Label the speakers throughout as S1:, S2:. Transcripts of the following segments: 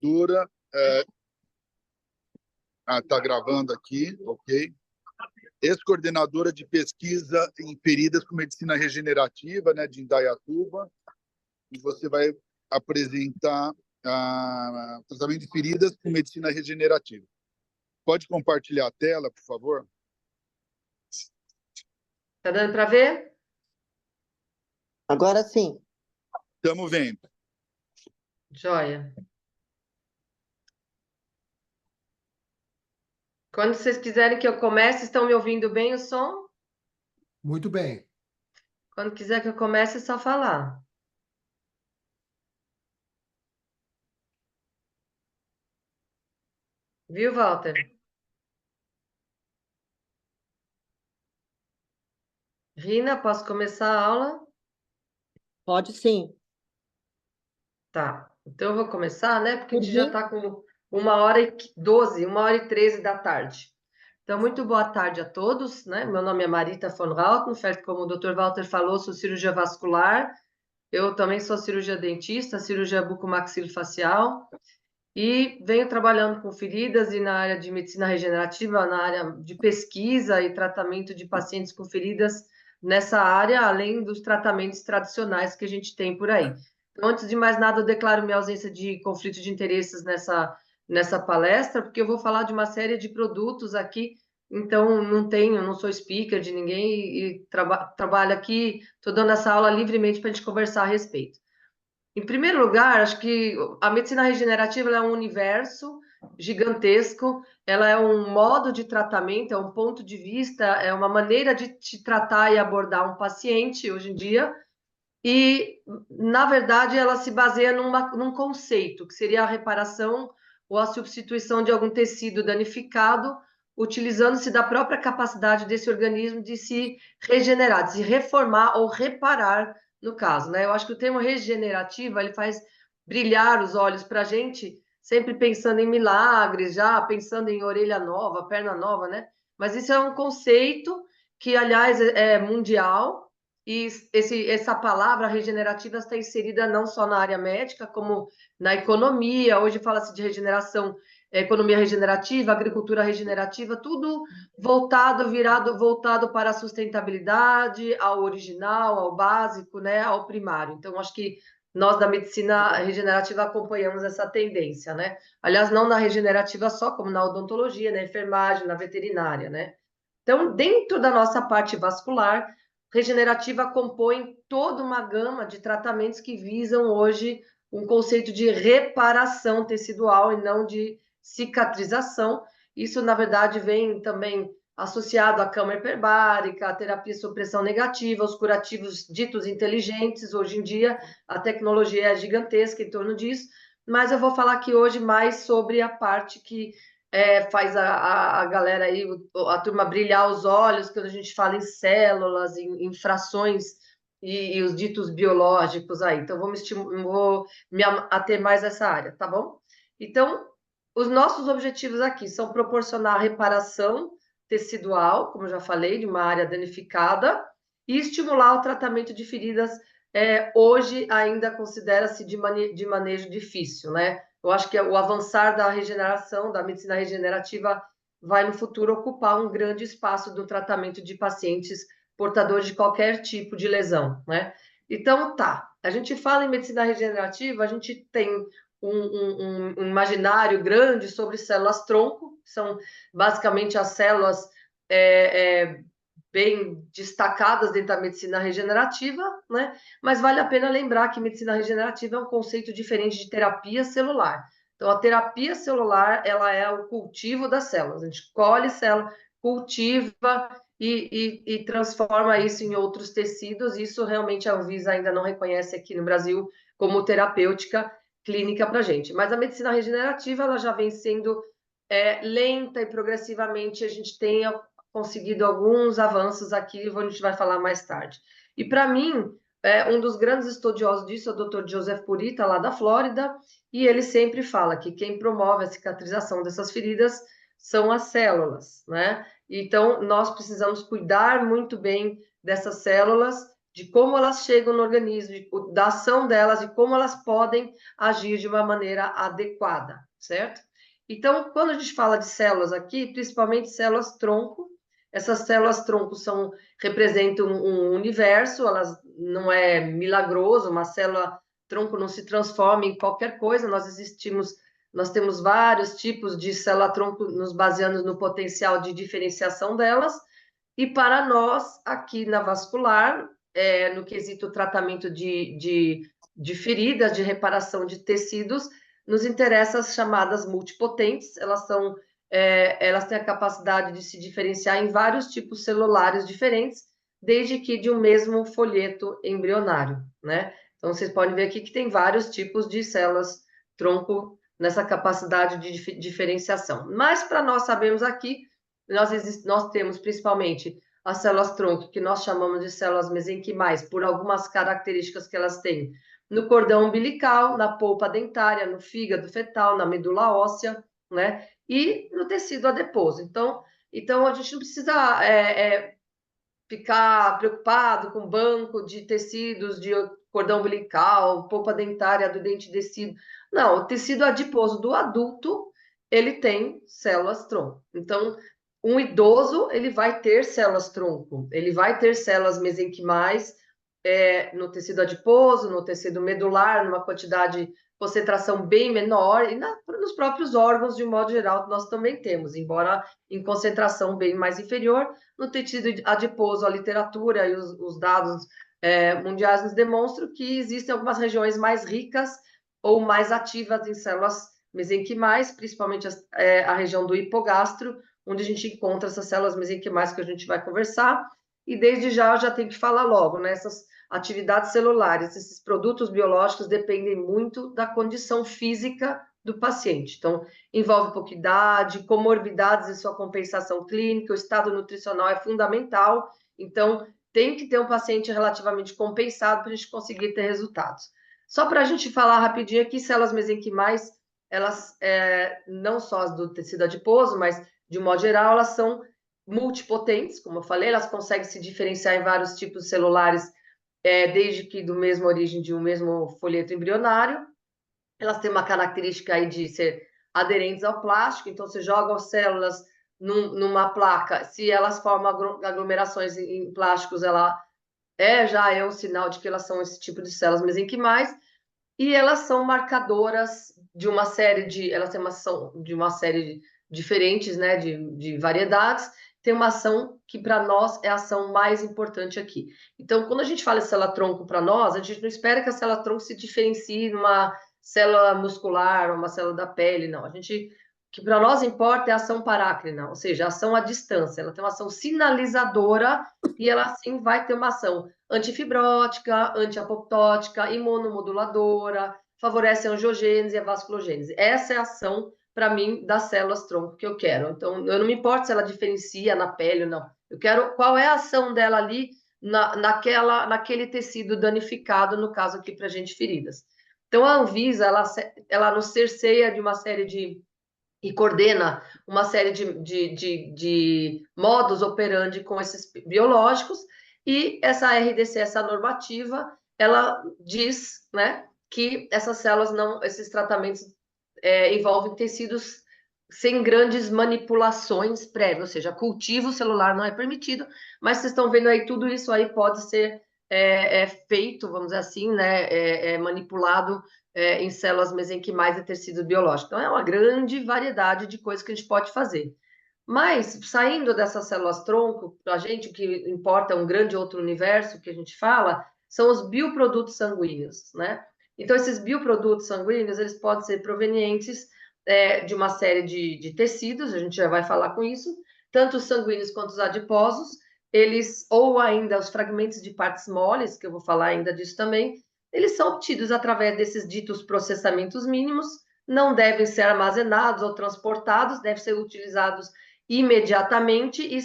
S1: coordenadora. Está gravando aqui, ok. Ex-coordenadora de pesquisa em feridas com medicina regenerativa, né, de Indaiatuba. E você vai apresentar tratamento de feridas com medicina regenerativa. Pode compartilhar a tela, por favor?
S2: Tá dando para ver?
S3: Agora sim.
S1: Estamos vendo.
S2: Joia. Quando vocês quiserem que eu comece, estão me ouvindo bem o som?
S4: Muito bem.
S2: Quando quiser que eu comece, é só falar. Viu, Walter? Rina, posso começar a aula?
S3: Pode sim.
S2: Tá. Então eu vou começar, né? Porque a gente já
S3: Uhum.
S2: está com 1h12, 1h13 da tarde. Então, muito boa tarde a todos, né? Meu nome é Marita von Rautenfeld, como o Dr. Walter falou, sou cirurgia vascular. Eu também sou cirurgia dentista, cirurgia bucomaxilofacial. E venho trabalhando com feridas e na área de medicina regenerativa, na área de pesquisa e tratamento de pacientes com feridas nessa área, além dos tratamentos tradicionais que a gente tem por aí. Então, antes de mais nada, eu declaro minha ausência de conflito de interesses nessa palestra, porque eu vou falar de uma série de produtos aqui, então não sou speaker de ninguém e trabalho aqui, estou dando essa aula livremente para a gente conversar a respeito. Em primeiro lugar, acho que a medicina regenerativa ela é um universo gigantesco, ela é um modo de tratamento, é um ponto de vista, é uma maneira de te tratar e abordar um paciente hoje em dia, e, na verdade, ela se baseia num conceito, que seria a reparação ou a substituição de algum tecido danificado, utilizando-se da própria capacidade desse organismo de se regenerar, de se reformar ou reparar, no caso, né? Eu acho que o termo regenerativa, ele faz brilhar os olhos para a gente, sempre pensando em milagres, já pensando em orelha nova, perna nova, né? Mas isso é um conceito que, aliás, é mundial, e essa palavra regenerativa está inserida não só na área médica, como na economia. Hoje fala-se de regeneração, economia regenerativa, agricultura regenerativa, tudo voltado para a sustentabilidade, ao original, ao básico, né, ao primário. Então, acho que nós da medicina regenerativa acompanhamos essa tendência, né? Aliás, não na regenerativa só, como na odontologia, na enfermagem, na veterinária, né? Então, dentro da nossa parte vascular, regenerativa compõe toda uma gama de tratamentos que visam hoje um conceito de reparação tecidual e não de cicatrização. Isso, na verdade, vem também associado à cama hiperbárica, à terapia de supressão negativa, aos curativos ditos inteligentes. Hoje em dia, a tecnologia é gigantesca em torno disso, mas eu vou falar aqui hoje mais sobre a parte que faz a galera aí, a turma brilhar os olhos quando a gente fala em células, em frações e os ditos biológicos aí. Então, vou me ater mais a essa área, tá bom? Então, os nossos objetivos aqui são proporcionar reparação tecidual, como eu já falei, de uma área danificada, e estimular o tratamento de feridas, hoje ainda considera-se de manejo difícil, né? Eu acho que o avançar da regeneração, da medicina regenerativa, vai no futuro ocupar um grande espaço do tratamento de pacientes portadores de qualquer tipo de lesão, né? Então, tá, a gente fala em medicina regenerativa, a gente tem um imaginário grande sobre células-tronco, que são basicamente as células bem destacadas dentro da medicina regenerativa, né? Mas vale a pena lembrar que medicina regenerativa é um conceito diferente de terapia celular. Então, a terapia celular, ela é o cultivo das células. A gente colhe célula, cultiva e transforma isso em outros tecidos. Isso realmente a Anvisa ainda não reconhece aqui no Brasil como terapêutica clínica para a gente. Mas a medicina regenerativa, ela já vem sendo lenta e progressivamente a gente tem conseguido alguns avanços aqui, a gente vai falar mais tarde. E para mim, um dos grandes estudiosos disso é o Dr. Joseph Purita, lá da Flórida, e ele sempre fala que quem promove a cicatrização dessas feridas são as células, né? Então, nós precisamos cuidar muito bem dessas células de como elas chegam no organismo, da ação delas e como elas podem agir de uma maneira adequada, certo? Então, quando a gente fala de células aqui, principalmente células-tronco, essas células-tronco representam um universo, elas não é milagroso, uma célula-tronco não se transforma em qualquer coisa, nós temos vários tipos de célula-tronco nos baseando no potencial de diferenciação delas, e para nós, aqui na vascular, no quesito tratamento de feridas, de reparação de tecidos, nos interessa as chamadas multipotentes, elas têm a capacidade de se diferenciar em vários tipos celulares diferentes, desde que de um mesmo folheto embrionário, né? Então, vocês podem ver aqui que tem vários tipos de células-tronco nessa capacidade de diferenciação. Mas, para nós sabermos aqui, nós temos principalmente as células-tronco, que nós chamamos de células mesenquimais, por algumas características que elas têm no cordão umbilical, na polpa dentária, no fígado fetal, na medula óssea, né? E no tecido adiposo. Então a gente não precisa ficar preocupado com banco de tecidos de cordão umbilical, polpa dentária do dente descido. Não, o tecido adiposo do adulto, ele tem células-tronco. Então, um idoso, ele vai ter células-tronco, ele vai ter células mesenquimais no tecido adiposo, no tecido medular, numa concentração bem menor, e nos próprios órgãos, de um modo geral, nós também temos, embora em concentração bem mais inferior. No tecido adiposo, a literatura e os dados mundiais nos demonstram que existem algumas regiões mais ricas ou mais ativas em células mesenquimais, principalmente a região do hipogastro, onde a gente encontra essas células mesenquimais que a gente vai conversar. E desde já eu já tenho que falar logo, né? Essas atividades celulares, esses produtos biológicos dependem muito da condição física do paciente. Então, envolve um pouco de idade, comorbidades e sua compensação clínica, o estado nutricional é fundamental. Então, tem que ter um paciente relativamente compensado para a gente conseguir ter resultados. Só para a gente falar rapidinho aqui, células mesenquimais, elas não só as do tecido adiposo, mas de um modo geral, elas são multipotentes, como eu falei, elas conseguem se diferenciar em vários tipos celulares, desde que do mesmo origem de um mesmo folheto embrionário. Elas têm uma característica aí de ser aderentes ao plástico, então você joga as células numa placa, se elas formam aglomerações em plásticos, já é um sinal de que elas são esse tipo de células mesenquimais, e elas são marcadoras de uma série elas têm uma ação de uma série diferentes, né, de variedades. Tem uma ação que para nós é a ação mais importante aqui. Então, quando a gente fala de célula-tronco para nós, a gente não espera que a célula-tronco se diferencie numa célula muscular ou uma célula da pele, não. O que para nós importa é a ação parácrina, ou seja, a ação à distância. Ela tem uma ação sinalizadora e ela sim vai ter uma ação antifibrótica, antiapoptótica, imunomoduladora, favorece a angiogênese e a vasculogênese. Essa é a ação, para mim, das células-tronco que eu quero. Então, eu não me importo se ela diferencia na pele ou não. Eu quero qual é a ação dela ali naquele tecido danificado, no caso aqui para gente feridas. Então, a Anvisa, ela nos cerceia de uma série e coordena uma série de modus operandi com esses biológicos, e essa RDC, essa normativa, ela diz, né, que essas células esses tratamentos envolvem tecidos sem grandes manipulações prévias, ou seja, cultivo celular não é permitido, mas vocês estão vendo aí, tudo isso aí pode ser feito, vamos dizer assim, né, manipulado em células mesenquimais e tecido biológico. Então, é uma grande variedade de coisas que a gente pode fazer. Mas, saindo dessas células-tronco, para a gente o que importa é um grande outro universo que a gente fala, são os bioprodutos sanguíneos, né? Então, esses bioprodutos sanguíneos, eles podem ser provenientes de uma série de tecidos, a gente já vai falar com isso, tanto os sanguíneos quanto os adiposos, ou ainda os fragmentos de partes moles, que eu vou falar ainda disso também, eles são obtidos através desses ditos processamentos mínimos, não devem ser armazenados ou transportados, devem ser utilizados imediatamente e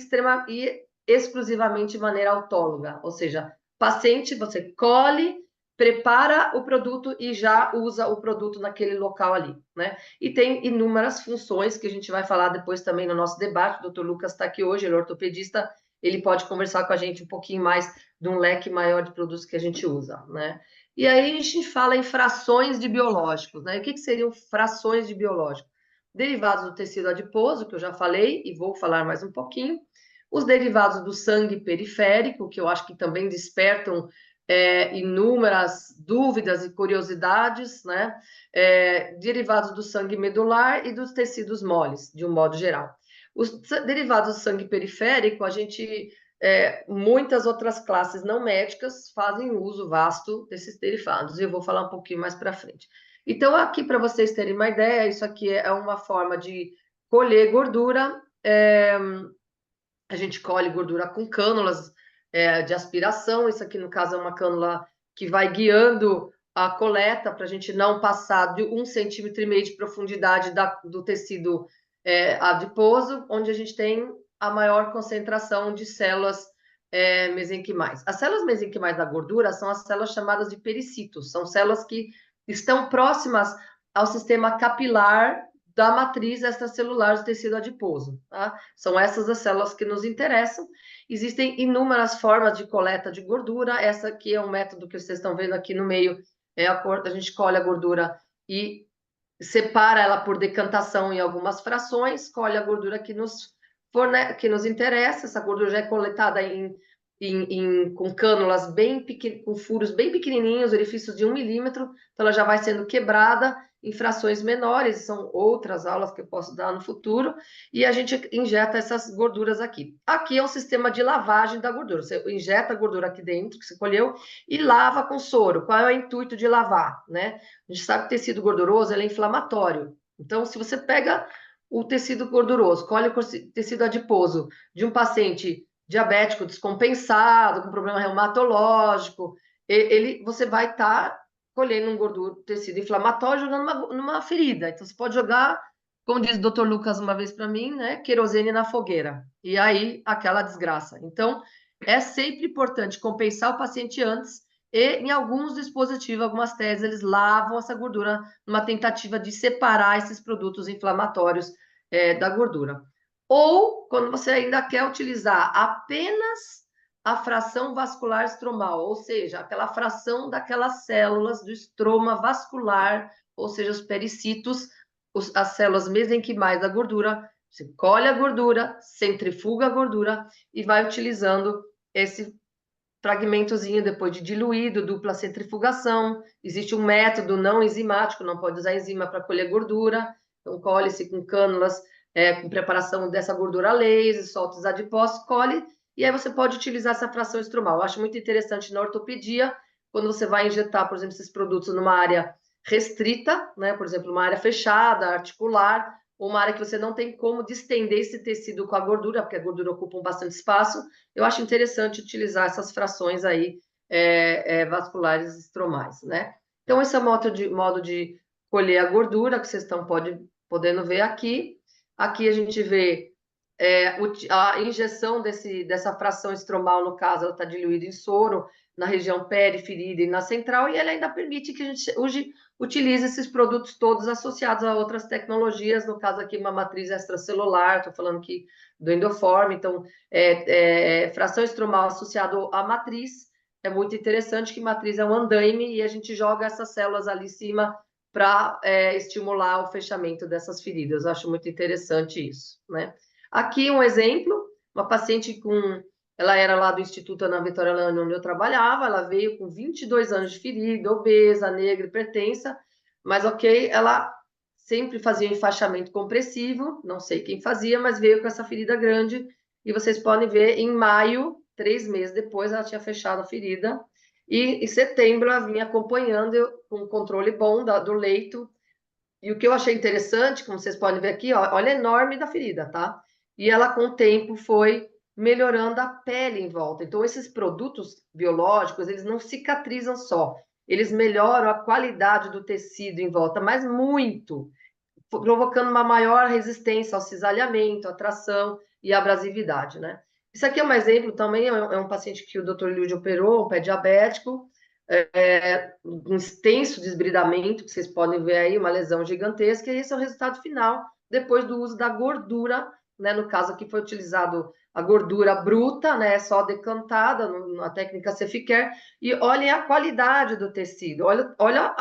S2: exclusivamente de maneira autóloga, ou seja, paciente, você colhe, prepara o produto e já usa o produto naquele local ali, né? E tem inúmeras funções que a gente vai falar depois também no nosso debate. O Dr. Lucas está aqui hoje, ele é ortopedista, ele pode conversar com a gente um pouquinho mais de um leque maior de produtos que a gente usa, né? E aí a gente fala em frações de biológicos, né? O que seriam frações de biológicos? Derivados do tecido adiposo, que eu já falei e vou falar mais um pouquinho, os derivados do sangue periférico, que eu acho que também despertam inúmeras dúvidas e curiosidades, né? Derivados do sangue medular e dos tecidos moles, de um modo geral. Os derivados do sangue periférico, a gente, muitas outras classes não médicas fazem uso vasto desses derivados, e eu vou falar um pouquinho mais para frente. Então, aqui, para vocês terem uma ideia, isso aqui é uma forma de colher gordura. A gente colhe gordura com cânulas de aspiração. Isso aqui, no caso, é uma cânula que vai guiando a coleta para a gente não passar de 1,5 cm de profundidade do tecido adiposo, onde a gente tem a maior concentração de células mesenquimais. As células mesenquimais da gordura são as células chamadas de pericitos, são células que estão próximas ao sistema capilar da matriz extracelular do tecido adiposo, tá? São essas as células que nos interessam. Existem inúmeras formas de coleta de gordura. Essa aqui é um método que vocês estão vendo aqui no meio. A gente colhe a gordura e separa ela por decantação em algumas frações, colhe a gordura que nos interessa. Essa gordura já é coletada com cânulas bem pequenas, com furos bem pequenininhos, orifícios de 1 milímetro, então ela já vai sendo quebrada em frações menores. São outras aulas que eu posso dar no futuro, e a gente injeta essas gorduras aqui. Aqui é um sistema de lavagem da gordura. Você injeta a gordura aqui dentro, que você colheu, e lava com soro. Qual é o intuito de lavar, né? A gente sabe que o tecido gorduroso ele é inflamatório. Então, se você pega o tecido gorduroso, colhe o tecido adiposo de um paciente diabético descompensado, com problema reumatológico, você vai estar colhendo um tecido inflamatório, jogando numa ferida. Então, você pode jogar, como diz o Dr. Lucas uma vez para mim, né, querosene na fogueira. E aí, aquela desgraça. Então, é sempre importante compensar o paciente antes, e em alguns dispositivos, algumas teses, eles lavam essa gordura numa tentativa de separar esses produtos inflamatórios da gordura. Ou, quando você ainda quer utilizar apenas a fração vascular estromal, ou seja, aquela fração daquelas células do estroma vascular, ou seja, os pericitos, as células mesenquimais da gordura, você colhe a gordura, centrifuga a gordura e vai utilizando esse fragmentozinho depois de diluído, dupla centrifugação. Existe um método não enzimático, não pode usar enzima para colher gordura, então colhe-se com cânulas, com preparação dessa gordura a laser, solta os adipócitos, colhe, e aí você pode utilizar essa fração estromal. Eu acho muito interessante na ortopedia, quando você vai injetar, por exemplo, esses produtos numa área restrita, né? Por exemplo, uma área fechada, articular, ou uma área que você não tem como distender esse tecido com a gordura, porque a gordura ocupa bastante espaço. Eu acho interessante utilizar essas frações aí vasculares estromais, né? Então, esse é o modo de colher a gordura, que vocês estão podendo ver aqui. Aqui a gente vê a injeção dessa fração estromal, no caso, ela está diluída em soro na região periferida e na central, e ela ainda permite que a gente utilize esses produtos todos associados a outras tecnologias, no caso aqui uma matriz extracelular, estou falando aqui do endoforme, então fração estromal associado à matriz, é muito interessante que matriz é um andaime e a gente joga essas células ali em cima para estimular o fechamento dessas feridas. Eu acho muito interessante isso, né? Aqui um exemplo, uma paciente ela era lá do Instituto Ana Vitória Lane, onde eu trabalhava, ela veio com 22 anos de ferida, obesa, negra, hipertensa, mas ok, ela sempre fazia enfaixamento compressivo, não sei quem fazia, mas veio com essa ferida grande, e vocês podem ver, em maio, 3 meses depois, ela tinha fechado a ferida, e em setembro ela vinha acompanhando com um controle bom do leito, e o que eu achei interessante, como vocês podem ver aqui, ó, olha a enorme da ferida, tá? E ela, com o tempo, foi melhorando a pele em volta. Então, esses produtos biológicos, eles não cicatrizam só, eles melhoram a qualidade do tecido em volta, mas muito, provocando uma maior resistência ao cisalhamento, à tração e à abrasividade, né? Isso aqui é um exemplo também, é um paciente que o Dr. Liude operou, um pé diabético, um extenso desbridamento, que vocês podem ver aí, uma lesão gigantesca, e esse é o resultado final, depois do uso da gordura né? No caso aqui foi utilizado a gordura bruta, né? Só decantada na técnica Ceficare. E olhem a qualidade do tecido. Olha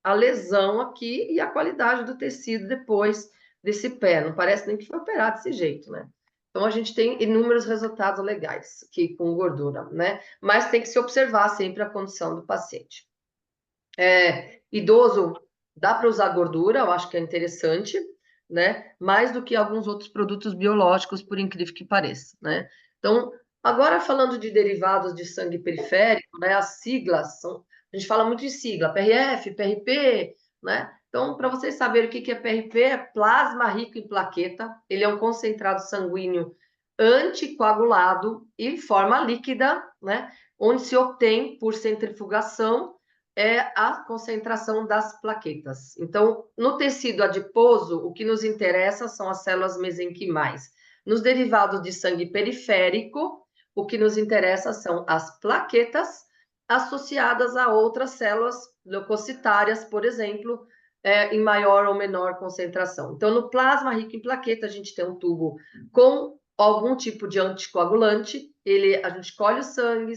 S2: a lesão aqui e a qualidade do tecido depois desse pé. Não parece nem que foi operado desse jeito, né? Então, a gente tem inúmeros resultados legais aqui com gordura, né? Mas tem que se observar sempre a condição do paciente. Idoso, dá para usar gordura, eu acho que é interessante, né? Mais do que alguns outros produtos biológicos, por incrível que pareça, né? Então, agora falando de derivados de sangue periférico, né? As siglas, a gente fala muito de sigla, PRF, PRP, né? Então, para vocês saberem o que é PRP, é plasma rico em plaqueta, ele é um concentrado sanguíneo anticoagulado em forma líquida, né? Onde se obtém por centrifugação a concentração das plaquetas. Então, no tecido adiposo, o que nos interessa são as células mesenquimais. Nos derivados de sangue periférico, o que nos interessa são as plaquetas associadas a outras células leucocitárias, por exemplo, em maior ou menor concentração. Então, no plasma rico em plaqueta, a gente tem um tubo com algum tipo de anticoagulante, a gente colhe o sangue,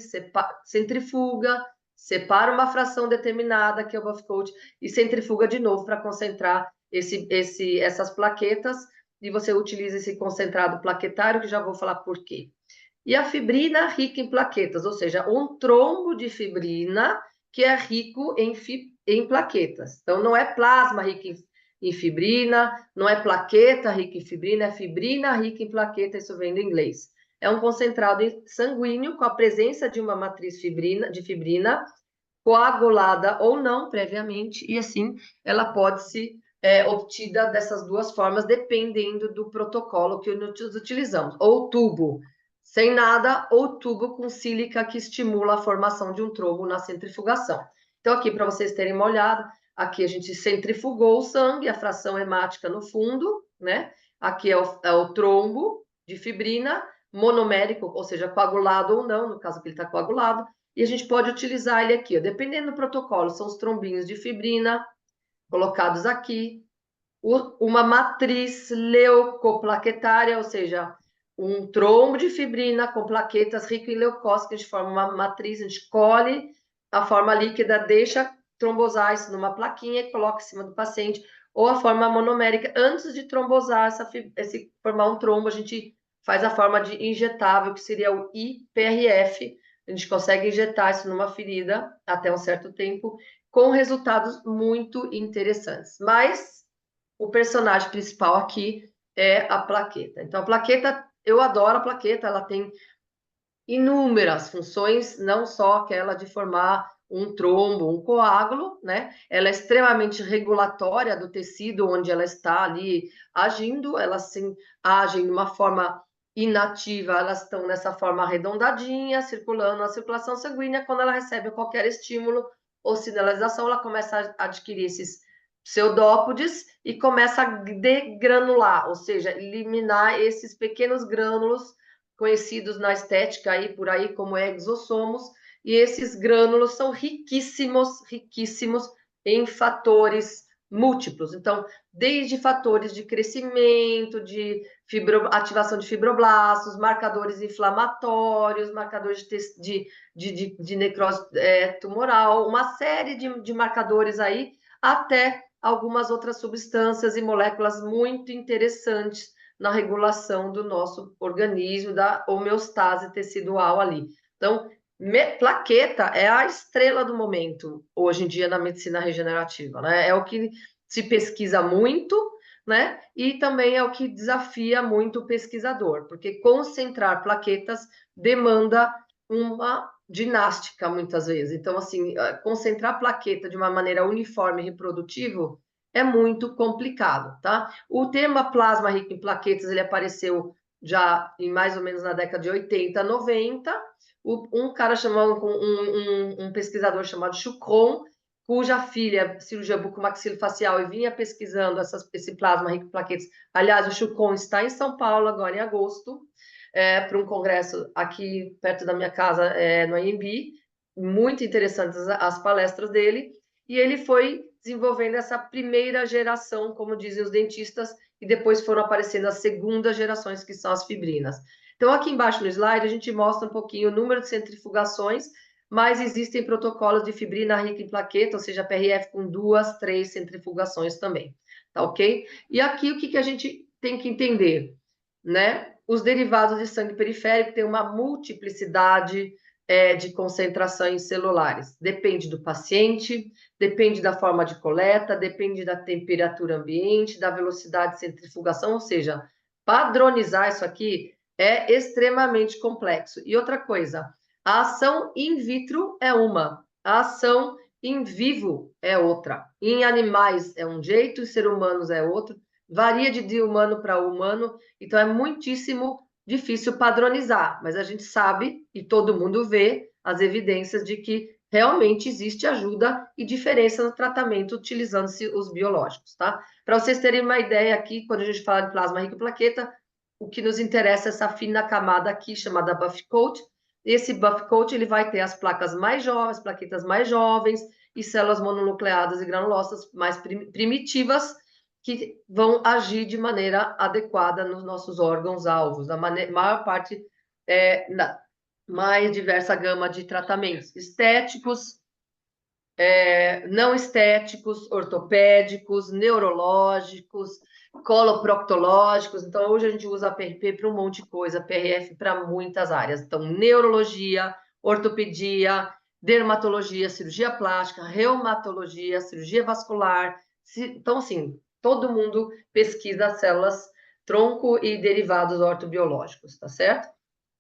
S2: centrifuga, separa uma fração determinada, que é o buff coat, e centrifuga de novo para concentrar essas plaquetas, e você utiliza esse concentrado plaquetário, que já vou falar por quê. E a fibrina rica em plaquetas, ou seja, um trombo de fibrina que é rico em plaquetas. Então, não é plasma rico em fibrina, não é plaqueta rica em fibrina, é fibrina rica em plaqueta, isso vem do inglês. É um concentrado sanguíneo com a presença de uma matriz de fibrina coagulada ou não previamente, e assim ela pode ser obtida dessas duas formas, dependendo do protocolo que nós utilizamos. Ou tubo sem nada, ou tubo com sílica que estimula a formação de um trombo na centrifugação. Então, aqui, para vocês terem uma olhada, aqui a gente centrifugou o sangue, a fração hemática no fundo, né? Aqui é o trombo de fibrina, monomérico, ou seja, coagulado ou não, no caso que ele está coagulado, e a gente pode utilizar ele aqui, ó. Dependendo do protocolo, são os trombinhos de fibrina colocados aqui, uma matriz leucoplaquetária, ou seja, um trombo de fibrina com plaquetas rico em leucócitos, que a gente forma uma matriz, a gente colhe a forma líquida, deixa trombosar isso numa plaquinha e coloca em cima do paciente, ou a forma monomérica, antes de trombosar, formar um trombo, a gente faz a forma de injetável, que seria o IPRF, a gente consegue injetar isso numa ferida até um certo tempo, com resultados muito interessantes. Mas o personagem principal aqui é a plaqueta. Então, a plaqueta, eu adoro a plaqueta, ela tem inúmeras funções, não só aquela de formar um trombo, um coágulo, né? Ela é extremamente regulatória do tecido onde ela está ali agindo, elas agem de uma forma inativa, elas estão nessa forma arredondadinha, circulando na circulação sanguínea. Quando ela recebe qualquer estímulo ou sinalização, ela começa a adquirir esses pseudópodes e começa a degranular, ou seja, eliminar esses pequenos grânulos conhecidos na estética aí por aí como exossomos, e esses grânulos são riquíssimos em fatores múltiplos. Então, desde fatores de crescimento, de ativação de fibroblastos, marcadores inflamatórios, marcadores de necrose tumoral, uma série de marcadores aí, até algumas outras substâncias e moléculas muito interessantes na regulação do nosso organismo, da homeostase tecidual ali. Então, plaqueta é a estrela do momento, hoje em dia, na medicina regenerativa, né? É o que se pesquisa muito, né? E também é o que desafia muito o pesquisador, porque concentrar plaquetas demanda uma ginástica, muitas vezes. Então, assim, concentrar plaqueta de uma maneira uniforme e reprodutível é muito complicado, tá? O tema plasma rico em plaquetas, ele apareceu já em mais ou menos na década de 80, 90. Um cara chamado, um pesquisador chamado Chucron, cuja filha, cirurgia bucomaxilofacial, e vinha pesquisando esse plasma rico em plaquetas. Aliás, o Chucron está em São Paulo agora em agosto, para um congresso aqui perto da minha casa, no AMB. Muito interessantes as palestras dele. E ele foi desenvolvendo essa primeira geração, como dizem os dentistas, e depois foram aparecendo as segundas gerações, que são as fibrinas. Então, aqui embaixo no slide, a gente mostra um pouquinho o número de centrifugações, mas existem protocolos de fibrina rica em plaqueta, ou seja, PRF com 2, 3 centrifugações também, tá ok? E aqui o que a gente tem que entender, né? Os derivados de sangue periférico têm uma multiplicidade de concentrações celulares. Depende do paciente, depende da forma de coleta, depende da temperatura ambiente, da velocidade de centrifugação, ou seja, padronizar isso aqui é extremamente complexo. E outra coisa, a ação in vitro é uma, a ação in vivo é outra. Em animais é um jeito, em seres humanos é outro, varia de humano para humano, então é muitíssimo difícil padronizar, mas a gente sabe e todo mundo vê as evidências de que realmente existe ajuda e diferença no tratamento utilizando-se os biológicos, tá? Para vocês terem uma ideia aqui, quando a gente fala de plasma rico em plaqueta, o que nos interessa é essa fina camada aqui, chamada buff coat. Esse buff coat, ele vai ter as placas mais jovens, plaquetas mais jovens, e células mononucleadas e granulosas mais primitivas, que vão agir de maneira adequada nos nossos órgãos-alvos, na maior parte, na mais diversa gama de tratamentos estéticos, não estéticos, ortopédicos, neurológicos, coloproctológicos. Então, hoje a gente usa a PRP para um monte de coisa, PRF para muitas áreas. Então, neurologia, ortopedia, dermatologia, cirurgia plástica, reumatologia, cirurgia vascular. Então, assim, todo mundo pesquisa células tronco e derivados ortobiológicos, tá certo?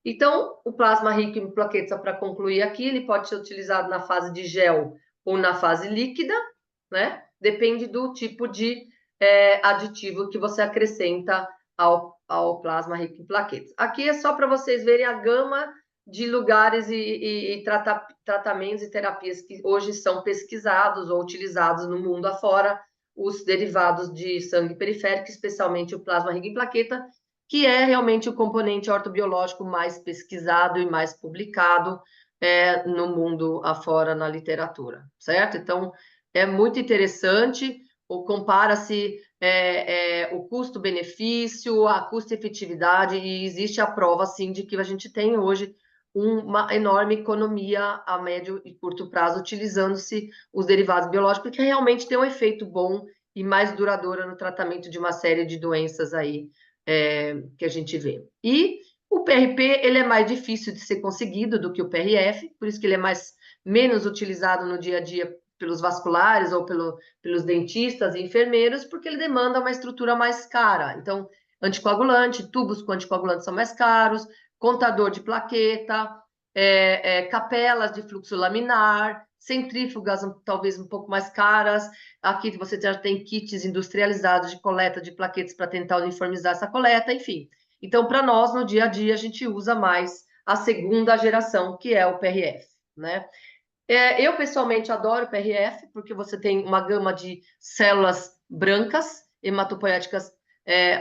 S2: Então, o plasma rico em plaquetas, só para concluir aqui, ele pode ser utilizado na fase de gel ou na fase líquida, né? Depende do tipo de aditivo que você acrescenta ao plasma rico em plaquetas. Aqui é só para vocês verem a gama de lugares e tratamentos e terapias que hoje são pesquisados ou utilizados no mundo afora, os derivados de sangue periférico, especialmente o plasma rico em plaqueta, que é realmente o componente ortobiológico mais pesquisado e mais publicado no mundo afora, na literatura, certo? Então, é muito interessante, compara-se o custo-benefício, a custo-efetividade, e existe a prova, sim, de que a gente tem hoje uma enorme economia a médio e curto prazo utilizando-se os derivados biológicos, que realmente tem um efeito bom e mais duradouro no tratamento de uma série de doenças aí que a gente vê. E o PRP, ele é mais difícil de ser conseguido do que o PRF, por isso que ele é menos utilizado no dia a dia pelos vasculares ou pelos dentistas e enfermeiros, porque ele demanda uma estrutura mais cara. Então, anticoagulante, tubos com anticoagulante são mais caros, contador de plaqueta, capelas de fluxo laminar, centrífugas talvez um pouco mais caras. Aqui você já tem kits industrializados de coleta de plaquetas para tentar uniformizar essa coleta, enfim. Então, para nós, no dia a dia, a gente usa mais a segunda geração, que é o PRF, né? Eu, pessoalmente, adoro o PRF, porque você tem uma gama de células brancas, hematopoéticas,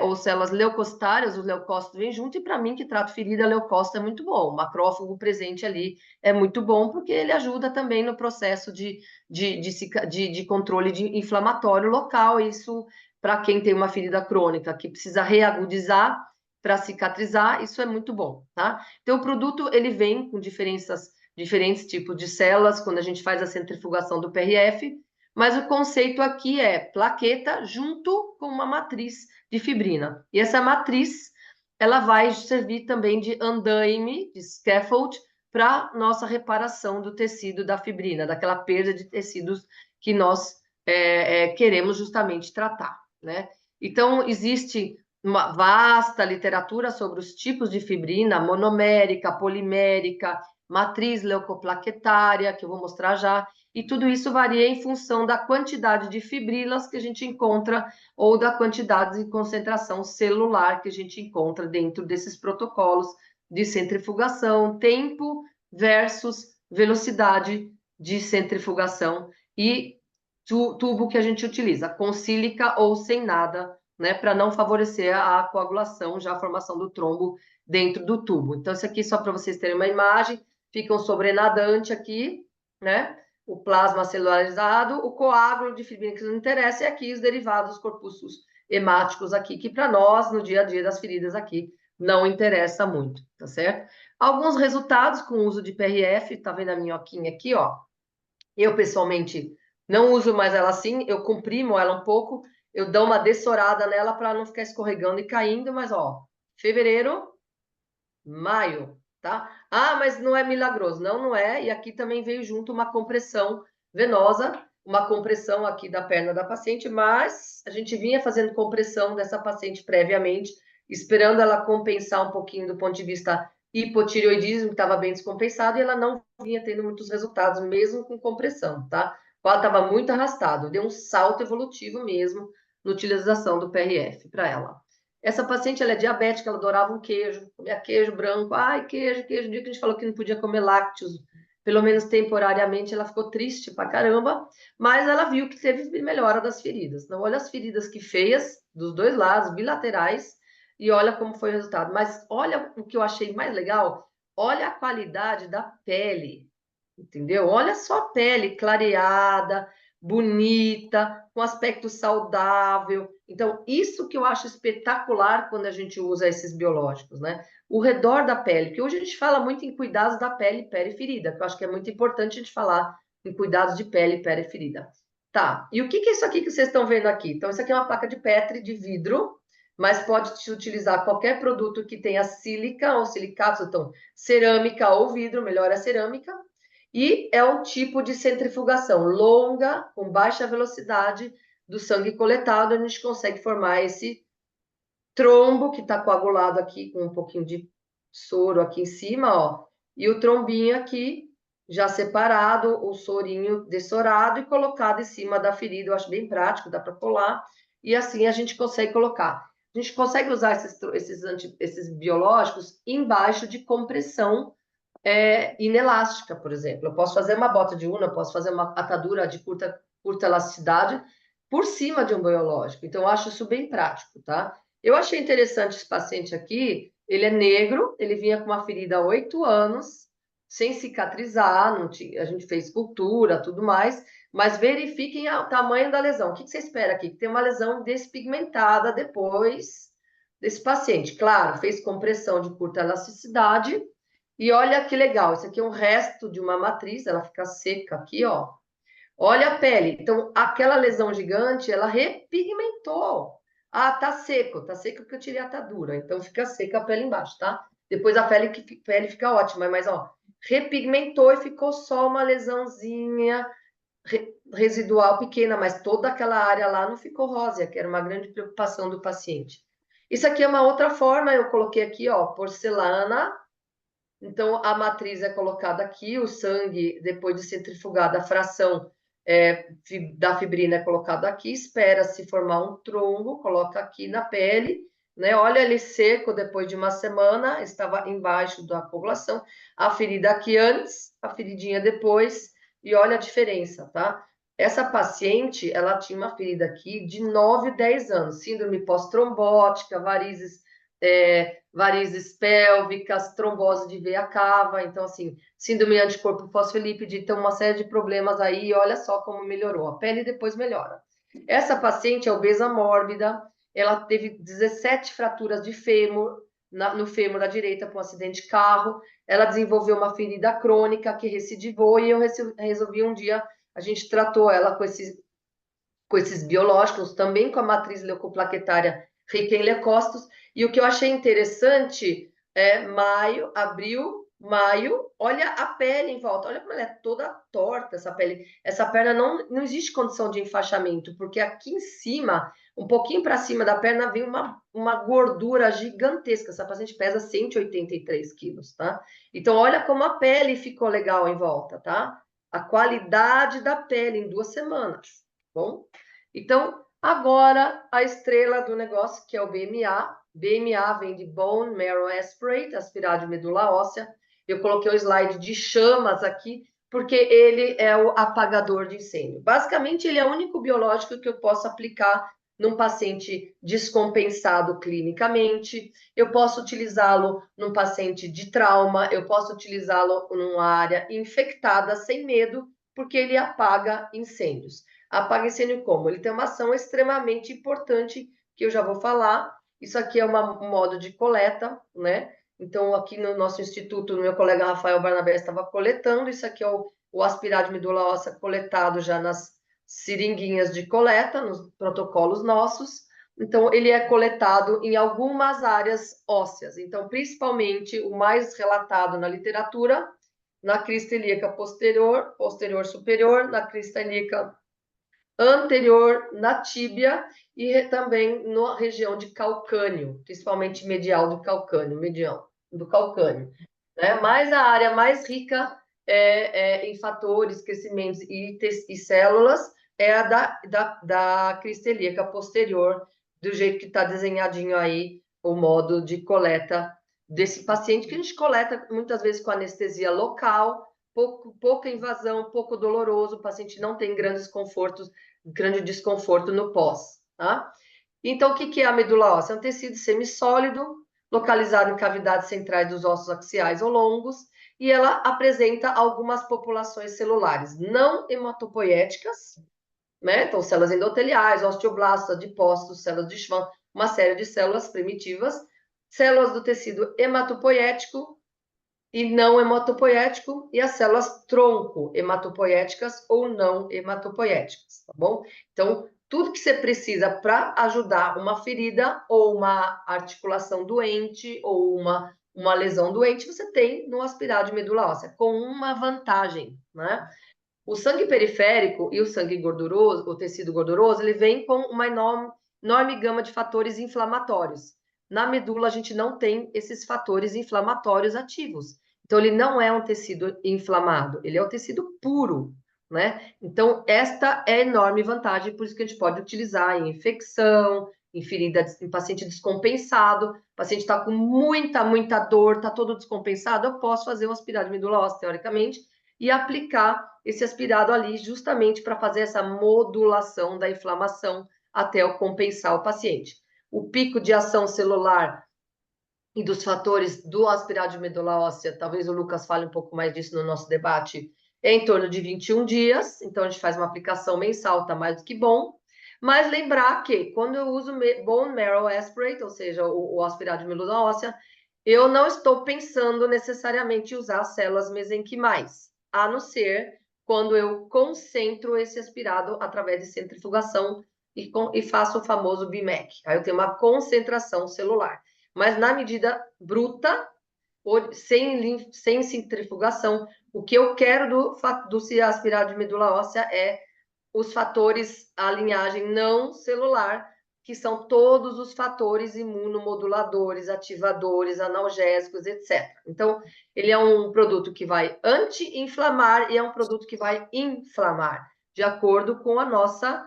S2: ou células leucocitárias, os leucócitos vêm junto, e para mim, que trato ferida, leucócito é muito bom. O macrófago presente ali é muito bom, porque ele ajuda também no processo de controle de inflamatório local. Isso, para quem tem uma ferida crônica, que precisa reagudizar para cicatrizar, isso é muito bom, tá? Então, o produto, ele vem com diferentes tipos de células, quando a gente faz a centrifugação do PRF, mas o conceito aqui é plaqueta junto com uma matriz de fibrina. E essa matriz, ela vai servir também de andaime, de scaffold, para nossa reparação do tecido da fibrina, daquela perda de tecidos que nós queremos justamente tratar, né? Então, existe uma vasta literatura sobre os tipos de fibrina, monomérica, polimérica, matriz leucoplaquetária, que eu vou mostrar já, e tudo isso varia em função da quantidade de fibrilas que a gente encontra ou da quantidade de concentração celular que a gente encontra dentro desses protocolos de centrifugação, tempo versus velocidade de centrifugação e tubo que a gente utiliza, com sílica ou sem nada, né, para não favorecer a coagulação, já a formação do trombo dentro do tubo. Então, isso aqui só para vocês terem uma imagem, fica um sobrenadante aqui, né? o plasma celularizado, o coágulo de fibrina que nos interessa, e aqui os derivados corpúsculos hemáticos aqui, que para nós, no dia a dia das feridas aqui, não interessa muito, tá certo? Alguns resultados com o uso de PRF, tá vendo a minhoquinha aqui, ó? Eu, pessoalmente, não uso mais ela assim, eu comprimo ela um pouco, eu dou uma dessorada nela para não ficar escorregando e caindo, mas, ó, fevereiro, maio, tá? Ah, mas não é milagroso. Não, não é. E aqui também veio junto uma compressão venosa, uma compressão aqui da perna da paciente, mas a gente vinha fazendo compressão dessa paciente previamente, esperando ela compensar um pouquinho do ponto de vista hipotireoidismo, que estava bem descompensado, e ela não vinha tendo muitos resultados, mesmo com compressão, tá? Ela estava muito arrastado, deu um salto evolutivo mesmo na utilização do PRF para ela. Essa paciente, ela é diabética, ela adorava um queijo, comia queijo branco, ai, queijo, queijo. O dia que a gente falou que não podia comer lácteos, pelo menos temporariamente, ela ficou triste pra caramba, mas ela viu que teve melhora das feridas. Então, olha as feridas que feias, dos dois lados, bilaterais, e olha como foi o resultado. Mas olha o que eu achei mais legal, olha a qualidade da pele, entendeu? Olha só a pele clareada, bonita, com aspecto saudável. Então, isso que eu acho espetacular quando a gente usa esses biológicos, né? O redor da pele, que hoje a gente fala muito em cuidados da pele periferida, que eu acho que é muito importante a gente falar em cuidados de pele periferida. Tá, e o que é isso aqui que vocês estão vendo aqui? Então, isso aqui é uma placa de Petri de vidro, mas pode se utilizar qualquer produto que tenha sílica ou silicatos, então cerâmica ou vidro, melhor a cerâmica. E é um tipo de centrifugação longa, com baixa velocidade do sangue coletado, a gente consegue formar esse trombo que está coagulado aqui com um pouquinho de soro aqui em cima, ó, e o trombinho aqui já separado, o sorinho dessorado e colocado em cima da ferida. Eu acho bem prático, dá para colar, e assim a gente consegue colocar. A gente consegue usar esses biológicos embaixo de compressão inelástica, por exemplo. Eu posso fazer uma bota de una, eu posso fazer uma atadura de curta elasticidade por cima de um biológico. Então, eu acho isso bem prático, tá? Eu achei interessante esse paciente aqui, ele é negro, ele vinha com uma ferida há 8 anos, sem cicatrizar, não tinha, a gente fez cultura, tudo mais, mas verifiquem o tamanho da lesão. O que você espera aqui? Que tem uma lesão despigmentada depois desse paciente. Claro, fez compressão de curta elasticidade, e olha que legal, isso aqui é um resto de uma matriz, ela fica seca aqui, ó. Olha a pele. Então, aquela lesão gigante, ela repigmentou. Ah, tá seco porque eu tirei a atadura. Então, fica seca a pele embaixo, tá? Depois a pele fica ótima, mas, ó, repigmentou e ficou só uma lesãozinha residual pequena, mas toda aquela área lá não ficou rósea, que era uma grande preocupação do paciente. Isso aqui é uma outra forma, eu coloquei aqui, ó, porcelana. Então, a matriz é colocada aqui, o sangue, depois de centrifugada, a fração da fibrina é colocada aqui, espera-se formar um trombo, coloca aqui na pele, né? Olha ele seco depois de uma semana, estava embaixo da coagulação, a ferida aqui antes, a feridinha depois, e olha a diferença, tá? Essa paciente, ela tinha uma ferida aqui de 9, 10 anos, síndrome pós-trombótica, varizes pélvicas, trombose de veia cava, então, assim, síndrome anticorpo fosfolípide, então, uma série de problemas aí, e olha só como melhorou. A pele depois melhora. Essa paciente é obesa mórbida, ela teve 17 fraturas de fêmur, no fêmur da direita por um acidente de carro, ela desenvolveu uma ferida crônica que recidivou, e eu resolvi um dia, a gente tratou ela com esses biológicos, também com a matriz leucoplaquetária rica em leucócitos, e o que eu achei interessante é abril, maio, olha a pele em volta, olha como ela é toda torta, essa pele, essa perna não existe condição de enfaixamento, porque aqui em cima, um pouquinho para cima da perna, vem uma gordura gigantesca, essa paciente pesa 183 quilos, tá? Então, olha como a pele ficou legal em volta, tá? A qualidade da pele em 2 semanas, bom? Então, agora a estrela do negócio, que é o BMA. BMA vem de Bone Marrow Aspirate, aspirar de medula óssea. Eu coloquei o slide de chamas aqui, porque ele é o apagador de incêndio. Basicamente, ele é o único biológico que eu posso aplicar num paciente descompensado clinicamente. Eu posso utilizá-lo num paciente de trauma, eu posso utilizá-lo numa área infectada, sem medo, porque ele apaga incêndios. Apaga incêndio como? Ele tem uma ação extremamente importante, que eu já vou falar. Isso aqui é um modo de coleta, né? Então, aqui no nosso instituto, meu colega Rafael Barnabé estava coletando. Isso aqui é o aspirar de medula óssea coletado já nas seringuinhas de coleta, nos protocolos nossos. Então, ele é coletado em algumas áreas ósseas. Então, principalmente, o mais relatado na literatura, na crista ilíaca posterior, posterior superior, na crista ilíaca anterior, na tíbia e também na região de calcânio, principalmente medial do calcânio, medial do calcânio. Né? Mas a área mais rica em fatores, crescimentos e células é a da crista ilíaca posterior, do jeito que está desenhadinho aí o modo de coleta desse paciente, que a gente coleta muitas vezes com anestesia local, pouca invasão, pouco doloroso, o paciente não tem grande desconforto no pós, tá? Então, o que é a medula óssea? É um tecido semissólido, localizado em cavidades centrais dos ossos axiais ou longos, e ela apresenta algumas populações celulares não hematopoéticas, né? Então, células endoteliais, osteoblastos, adipócitos, células de Schwann, uma série de células primitivas, células do tecido hematopoético e não hematopoético, e as células tronco hematopoéticas ou não hematopoéticas, tá bom? Então, tudo que você precisa para ajudar uma ferida ou uma articulação doente ou uma lesão doente, você tem no aspirar de medula óssea, com uma vantagem, né? O sangue periférico e o sangue gorduroso, o tecido gorduroso, ele vem com uma enorme gama de fatores inflamatórios. Na medula, a gente não tem esses fatores inflamatórios ativos. Então, ele não é um tecido inflamado, ele é um tecido puro, né? Então, esta é a enorme vantagem, por isso que a gente pode utilizar em infecção, em ferida, em paciente descompensado, o paciente está com muita dor, está todo descompensado, eu posso fazer um aspirado de medula óssea, teoricamente, e aplicar esse aspirado ali justamente para fazer essa modulação da inflamação até eu compensar o paciente. O pico de ação celular e dos fatores do aspirado de medula óssea, talvez o Lucas fale um pouco mais disso no nosso debate, é em torno de 21 dias, então a gente faz uma aplicação mensal, tá mais do que bom. Mas lembrar que quando eu uso bone marrow aspirate, ou seja, o aspirado de medula óssea, eu não estou pensando necessariamente em usar células mesenquimais, a não ser quando eu concentro esse aspirado através de centrifugação e faço o famoso BMAC. Aí eu tenho uma concentração celular. Mas na medida bruta, sem centrifugação, o que eu quero do aspirado de medula óssea é os fatores, a linhagem não celular, que são todos os fatores imunomoduladores, ativadores, analgésicos, etc. Então, ele é um produto que vai anti-inflamar e é um produto que vai inflamar, de acordo com a nossa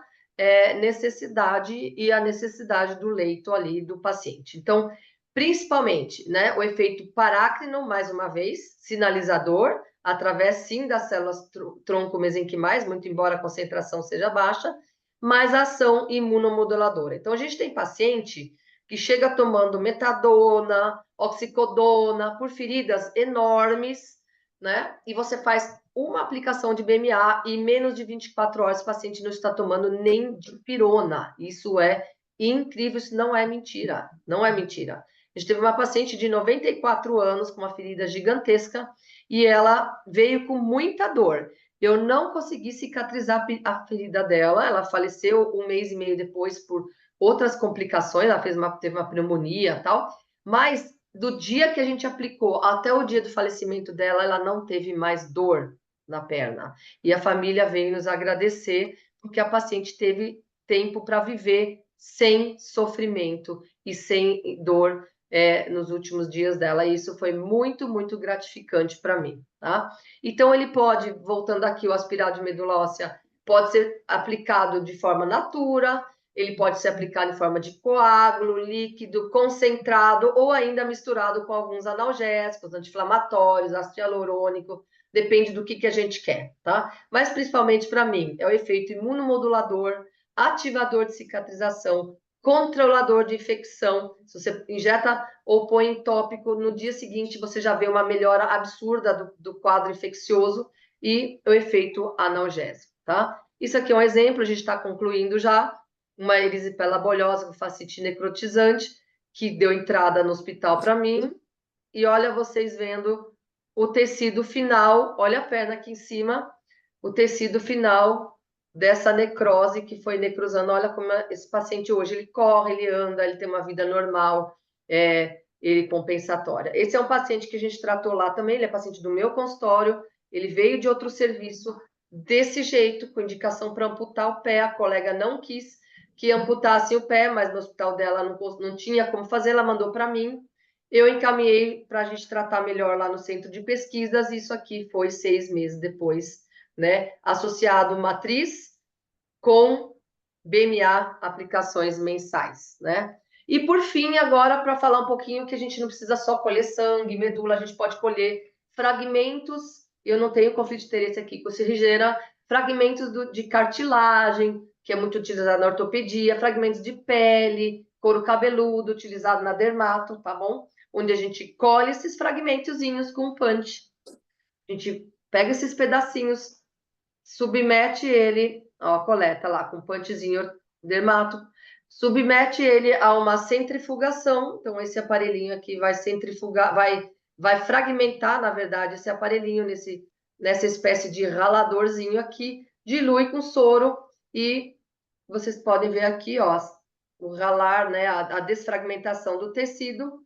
S2: necessidade e a necessidade do leito ali do paciente. Então, principalmente, né, o efeito parácrino, mais uma vez, sinalizador, através, sim, das células tronco mesenquimais, muito embora a concentração seja baixa, mas a ação imunomoduladora. Então, a gente tem paciente que chega tomando metadona, oxicodona, por feridas enormes, né? E você faz uma aplicação de BMA e em menos de 24 horas o paciente não está tomando nem dipirona. Isso é incrível, isso não é mentira, não é mentira. A gente teve uma paciente de 94 anos com uma ferida gigantesca e ela veio com muita dor. Eu não consegui cicatrizar a ferida dela, ela faleceu 1 mês e meio depois por outras complicações, ela teve uma pneumonia e tal, mas do dia que a gente aplicou até o dia do falecimento dela, ela não teve mais dor na perna. E a família veio nos agradecer porque a paciente teve tempo para viver sem sofrimento e sem dor nos últimos dias dela, e isso foi muito gratificante para mim, tá? Então, ele pode, voltando aqui, o aspirado de medula óssea pode ser aplicado de forma natura, ele pode ser aplicado em forma de coágulo, líquido, concentrado, ou ainda misturado com alguns analgésicos, anti-inflamatórios, ácido hialurônico, depende do que a gente quer, tá? Mas, principalmente para mim, é o efeito imunomodulador, ativador de cicatrização, controlador de infecção. Se você injeta ou põe em tópico, no dia seguinte você já vê uma melhora absurda do quadro infeccioso e o efeito analgésico, tá? Isso aqui é um exemplo, a gente está concluindo já, uma erisipela bolhosa com fascite necrotizante, que deu entrada no hospital para mim, e olha vocês vendo o tecido final, olha a perna aqui em cima, o tecido final dessa necrose que foi necrosando. Olha como esse paciente hoje, ele corre, ele anda, ele tem uma vida normal, ele compensatória. Esse é um paciente que a gente tratou lá também, ele é paciente do meu consultório, ele veio de outro serviço, desse jeito, com indicação para amputar o pé, a colega não quis que amputasse o pé, mas no hospital dela não tinha como fazer, ela mandou para mim, eu encaminhei para a gente tratar melhor lá no centro de pesquisas, isso aqui foi 6 meses depois, né? Associado matriz com BMA, aplicações mensais, né? E por fim, agora, para falar um pouquinho que a gente não precisa só colher sangue, medula, a gente pode colher fragmentos, eu não tenho conflito de interesse aqui com cirurgiã, fragmentos de cartilagem, que é muito utilizado na ortopedia, fragmentos de pele, couro cabeludo, utilizado na dermato, tá bom? Onde a gente colhe esses fragmentozinhos com punch. A gente pega esses pedacinhos, submete ele, ó, coleta lá com punchzinho dermato, submete ele a uma centrifugação. Então, esse aparelhinho aqui vai centrifugar, vai fragmentar, na verdade, esse aparelhinho nessa espécie de raladorzinho aqui, dilui com soro e vocês podem ver aqui, ó, o ralar, né, a desfragmentação do tecido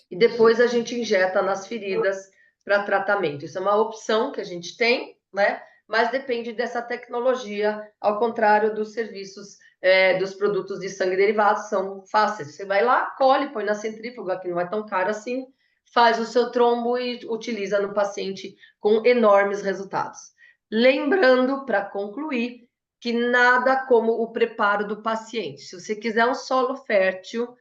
S2: e depois a gente injeta nas feridas para tratamento. Isso é uma opção que a gente tem, né? Mas depende dessa tecnologia, ao contrário dos serviços, dos produtos de sangue derivados, são fáceis. Você vai lá, colhe, põe na centrífuga, que não é tão caro assim, faz o seu trombo e utiliza no paciente com enormes resultados. Lembrando, para concluir, que nada como o preparo do paciente. Se você quiser um solo fértil,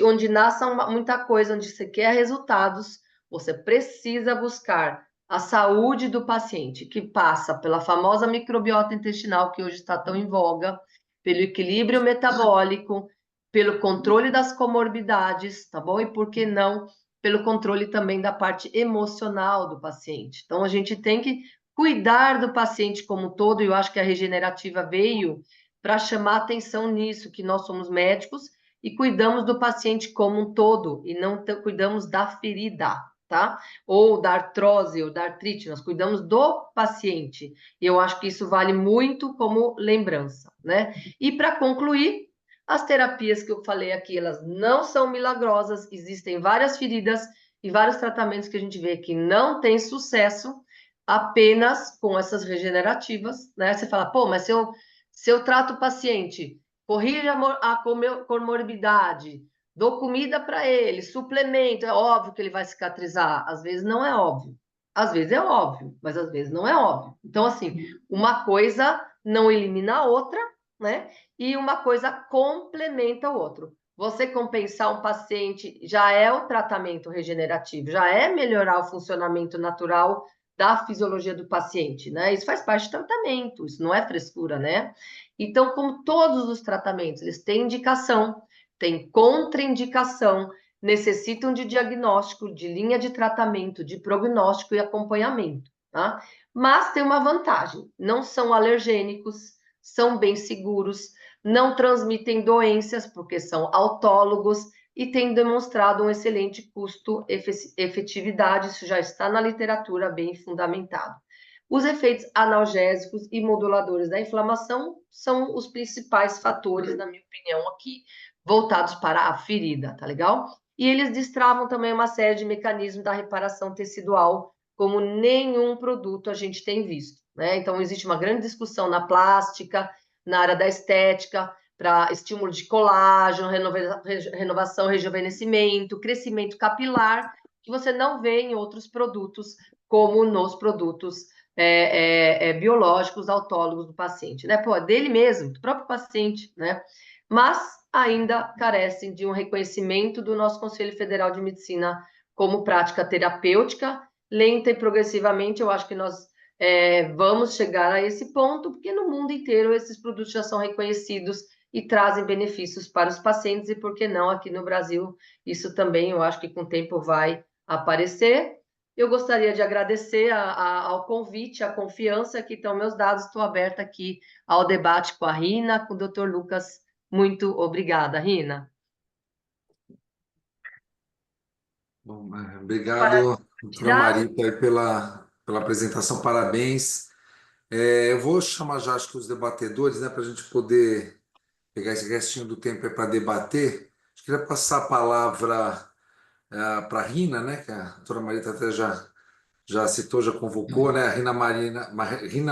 S2: onde nasça muita coisa, onde você quer resultados, você precisa buscar a saúde do paciente, que passa pela famosa microbiota intestinal, que hoje está tão em voga, pelo equilíbrio metabólico, pelo controle das comorbidades, tá bom? E por que não, pelo controle também da parte emocional do paciente. Então, a gente tem que cuidar do paciente como um todo, e eu acho que a regenerativa veio para chamar atenção nisso, que nós somos médicos e cuidamos do paciente como um todo, e não cuidamos da ferida, tá? Ou da artrose, ou da artrite, nós cuidamos do paciente. E eu acho que isso vale muito como lembrança, né? E para concluir, as terapias que eu falei aqui, elas não são milagrosas, existem várias feridas e vários tratamentos que a gente vê que não tem sucesso apenas com essas regenerativas, né? Você fala, pô, mas se eu trato o paciente, corrige a comorbidade, dou comida para ele, suplemento, é óbvio que ele vai cicatrizar. Às vezes não é óbvio. Às vezes é óbvio, mas às vezes não é óbvio. Então, assim, uma coisa não elimina a outra, né? E uma coisa complementa o outro. Você compensar um paciente já é o tratamento regenerativo, já é melhorar o funcionamento natural da fisiologia do paciente, né? Isso faz parte do tratamento, isso não é frescura, né? Então, como todos os tratamentos, eles têm indicação, têm contraindicação, necessitam de diagnóstico, de linha de tratamento, de prognóstico e acompanhamento, tá? Mas tem uma vantagem, não são alergênicos, são bem seguros, não transmitem doenças, porque são autólogos, e têm demonstrado um excelente custo-efetividade, isso já está na literatura bem fundamentado. Os efeitos analgésicos e moduladores da inflamação são os principais fatores, na minha opinião, aqui, voltados para a ferida, tá legal? E eles destravam também uma série de mecanismos da reparação tecidual, como nenhum produto a gente tem visto, né? Então, existe uma grande discussão na plástica, na área da estética, para estímulo de colágeno, renovação, rejuvenescimento, crescimento capilar, que você não vê em outros produtos, como nos produtos biológicos autólogos do paciente, né? Pô, dele mesmo, do próprio paciente, né? Mas ainda carecem de um reconhecimento do nosso Conselho Federal de Medicina como prática terapêutica, lenta e progressivamente, eu acho que nós vamos chegar a esse ponto, porque no mundo inteiro esses produtos já são reconhecidos e trazem benefícios para os pacientes, e por que não aqui no Brasil? Isso também, eu acho que com o tempo vai aparecer. Eu gostaria de agradecer ao convite, a confiança, que estão meus dados, estou aberta aqui ao debate com a Rina, com o Dr. Lucas. Muito obrigada, Rina.
S5: Bom, obrigado, doutora Marita, aí pela apresentação, parabéns. Eu vou chamar já, acho que os debatedores, né, para a gente poder pegar esse restinho do tempo para debater. Eu queria passar a palavra para a Rina, né, que a doutora Marita até já citou, já convocou, né, a Rina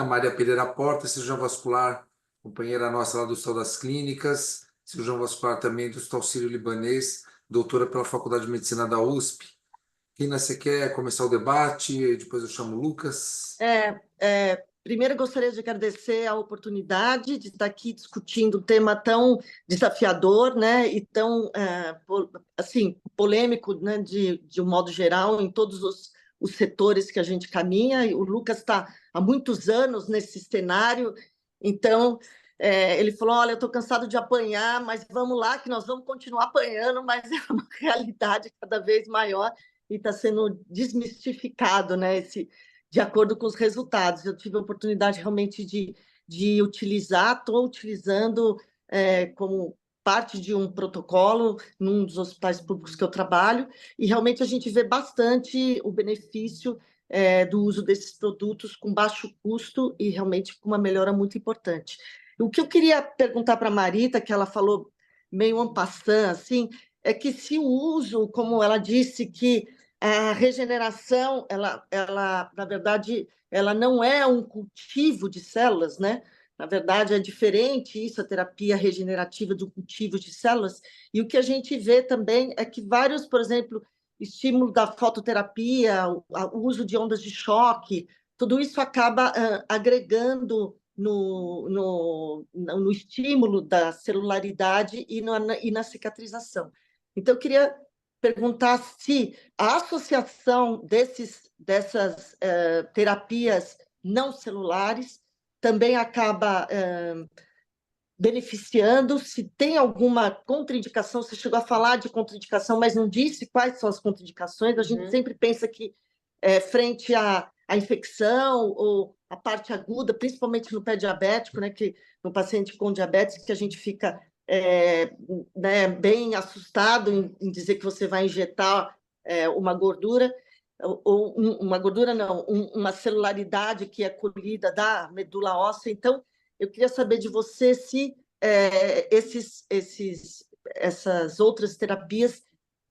S5: Maria Pereira Porta, cirurgiã vascular, companheira nossa lá do Hospital das Clínicas, cirurgião vascular também do Hospital Sírio-Libanês, doutora pela Faculdade de Medicina da USP. Rina, você quer começar o debate? Depois eu chamo o Lucas.
S3: Primeiro, eu gostaria de agradecer a oportunidade de estar aqui discutindo um tema tão desafiador, né, e tão assim, polêmico, né, de um modo geral, em todos os setores que a gente caminha. O Lucas está há muitos anos nesse cenário, então ele falou: olha, eu estou cansado de apanhar, mas vamos lá, que nós vamos continuar apanhando, mas é uma realidade cada vez maior e está sendo desmistificado, né, de acordo com os resultados. Eu tive a oportunidade realmente de utilizar, estou utilizando como parte de um protocolo num dos hospitais públicos que eu trabalho, e realmente a gente vê bastante o benefício do uso desses produtos com baixo custo e realmente com uma melhora muito importante. O que eu queria perguntar para a Marita, que ela falou meio en passant, assim, é que se o uso, como ela disse, que a regeneração, na verdade, ela não é um cultivo de células, né? Na verdade, é diferente isso, a terapia regenerativa do cultivo de células. E o que a gente vê também é que vários, por exemplo, estímulo da fototerapia, o uso de ondas de choque, tudo isso acaba agregando no estímulo da celularidade e na cicatrização. Então, eu queria perguntar se a associação dessas terapias não celulares também acaba beneficiando, se tem alguma contraindicação. Você chegou a falar de contraindicação, mas não disse quais são as contraindicações. A gente sempre pensa que, frente à infecção ou a parte aguda, principalmente no pé diabético, né, que no paciente com diabetes, que a gente fica né, bem assustado em dizer que você vai injetar uma gordura, ou uma gordura não, uma celularidade que é colhida da medula óssea. Então, eu queria saber de você se essas outras terapias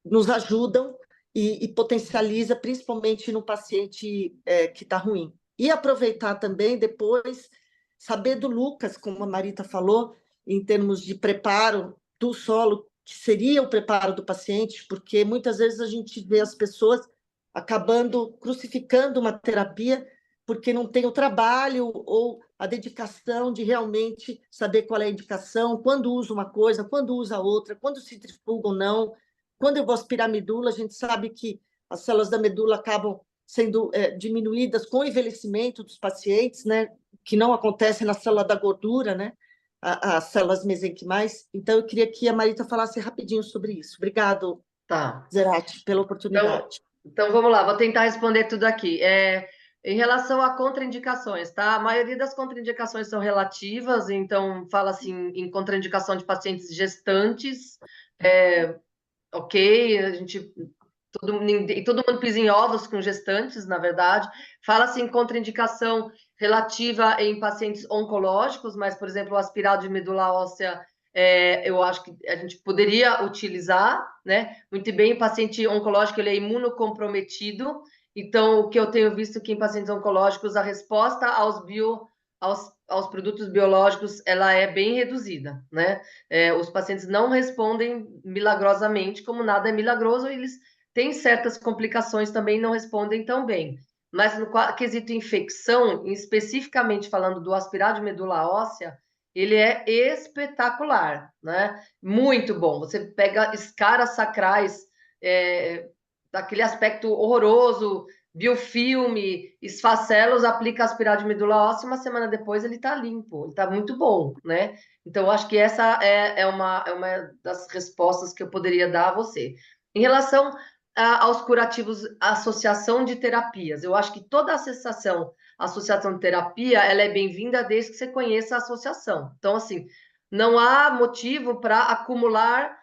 S3: nos ajudam e potencializa, principalmente no paciente que está ruim. E aproveitar também, depois, saber do Lucas, como a Marita falou, em termos de preparo do solo, que seria o preparo do paciente, porque muitas vezes a gente vê as pessoas acabando crucificando uma terapia porque não tem o trabalho ou a dedicação de realmente saber qual é a indicação, quando usa uma coisa, quando usa outra, quando se trifuga ou não. Quando eu vou aspirar a medula, a gente sabe que as células da medula acabam sendo diminuídas com o envelhecimento dos pacientes, né, que não acontece na célula da gordura, né, as células mesenquimais. Então, eu queria que a Marita falasse rapidinho sobre isso. Obrigado, Zerati, pela oportunidade.
S2: Então, vamos lá, vou tentar responder tudo aqui. Em relação a contraindicações, tá? A maioria das contraindicações são relativas, então fala assim em contraindicação de pacientes gestantes, ok, todo mundo pisa em ovos com gestantes, na verdade. Fala-se em contraindicação relativa em pacientes oncológicos, mas, por exemplo, o aspirado de medula óssea, eu acho que a gente poderia utilizar, né? Muito bem, o paciente oncológico ele é imunocomprometido, então o que eu tenho visto que em pacientes oncológicos a resposta aos produtos biológicos ela é bem reduzida, né? Os pacientes não respondem milagrosamente, como nada é milagroso, eles têm certas complicações também, não respondem tão bem. Mas no quesito infecção, especificamente falando do aspirado de medula óssea, ele é espetacular, né? Muito bom. Você pega escaras sacrais, daquele aspecto horroroso, biofilme, esfacelos, aplica aspirado de medula óssea, uma semana depois ele está limpo, ele está muito bom, né? Então, eu acho que essa é uma das respostas que eu poderia dar a você. Em relação aos curativos, associação de terapias. Eu acho que toda associação de terapia, ela é bem-vinda desde que você conheça a associação. Então, assim, não há motivo para acumular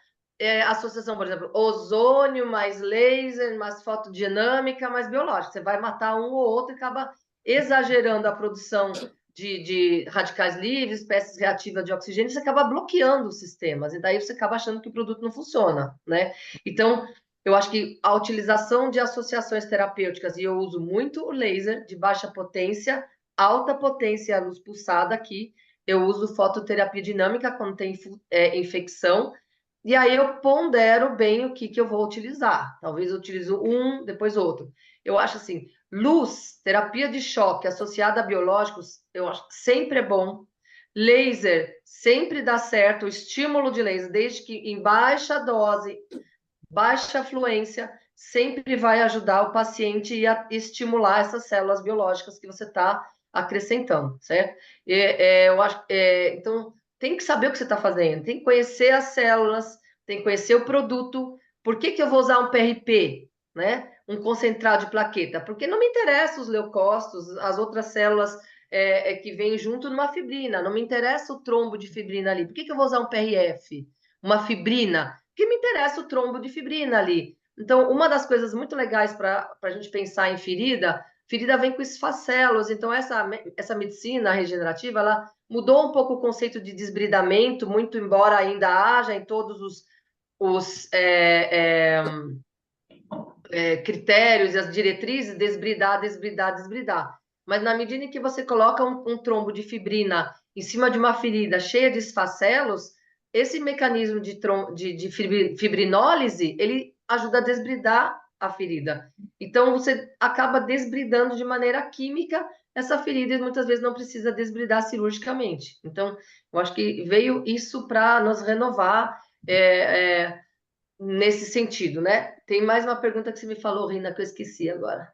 S2: associação, por exemplo, ozônio mais laser, mais fotodinâmica, mais biológica. Você vai matar um ou outro e acaba exagerando a produção de radicais livres, espécies reativas de oxigênio, você acaba bloqueando os sistemas, e daí você acaba achando que o produto não funciona, né? Então, eu acho que a utilização de associações terapêuticas, e eu uso muito o laser de baixa potência, alta potência, a luz pulsada aqui, eu uso fototerapia dinâmica quando tem infecção, e aí eu pondero bem o que eu vou utilizar. Talvez eu utilize um, depois outro. Eu acho assim, luz, terapia de choque associada a biológicos, eu acho que sempre é bom. Laser sempre dá certo, o estímulo de laser, desde que em baixa dose, baixa fluência, sempre vai ajudar o paciente a estimular essas células biológicas que você está acrescentando, certo? Eu acho, então, tem que saber o que você está fazendo, tem que conhecer as células, tem que conhecer o produto. Por que eu vou usar um PRP, né? Um concentrado de plaqueta? Porque não me interessa os leucócitos, as outras células que vêm junto numa fibrina, não me interessa o trombo de fibrina ali. Por que eu vou usar um PRF? Uma fibrina? Porque me interessa o trombo de fibrina ali. Então, uma das coisas muito legais para a gente pensar em ferida vem com esfacelos, então essa medicina regenerativa, ela mudou um pouco o conceito de desbridamento, muito embora ainda haja em todos os critérios e as diretrizes, desbridar. Mas na medida em que você coloca um trombo de fibrina em cima de uma ferida cheia de esfacelos, esse mecanismo de fibrinólise, ele ajuda a desbridar a ferida. Então, você acaba desbridando de maneira química essa ferida e muitas vezes não precisa desbridar cirurgicamente. Então, eu acho que veio isso para nos renovar nesse sentido, né? Tem mais uma pergunta que você me falou, Rina, que eu esqueci agora.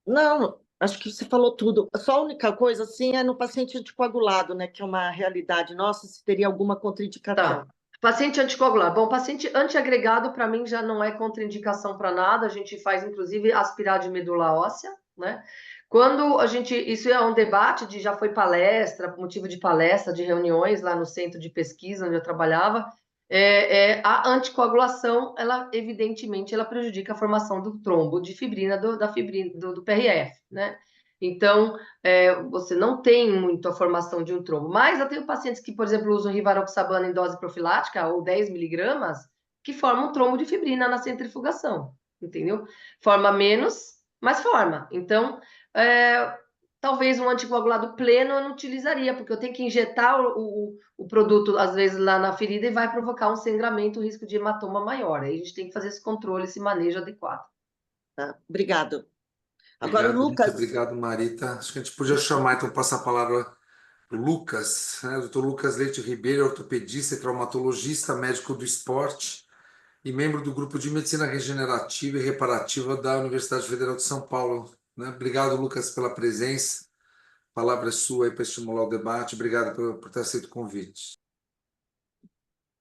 S3: Não, acho que você falou tudo. Só a única coisa, assim, é no paciente anticoagulado, né? Que é uma realidade nossa, se teria alguma contraindicação.
S2: Tá. Paciente anticoagulado. Bom, paciente antiagregado, para mim, já não é contraindicação para nada. A gente faz, inclusive, aspirar de medula óssea, né? Quando a gente. Isso é um debate já foi palestra, motivo de palestra, de reuniões lá no centro de pesquisa onde eu trabalhava. A anticoagulação, ela, evidentemente, ela prejudica a formação do trombo de fibrina, da fibrina, do PRF, né? Então, você não tem muito a formação de um trombo. Mas eu tenho pacientes que, por exemplo, usam rivaroxabana em dose profilática, ou 10 miligramas, que formam um trombo de fibrina na centrifugação, entendeu? Forma menos, mas forma. Então, talvez um anticoagulado pleno eu não utilizaria, porque eu tenho que injetar o produto, às vezes, lá na ferida e vai provocar um sangramento, o risco de hematoma maior. Aí a gente tem que fazer esse controle, esse manejo adequado.
S3: Tá? Obrigado. Agora,
S5: Obrigado,
S3: o Lucas.
S5: Obrigado, Marita. Acho que a gente podia chamar, então, passar a palavra para o Lucas, né? Dr. Lucas Leite Ribeiro, ortopedista e traumatologista, médico do esporte e membro do grupo de medicina regenerativa e reparativa da Universidade Federal de São Paulo, né? Obrigado, Lucas, pela presença. A palavra é sua aí para estimular o debate. Obrigado por ter aceito o convite.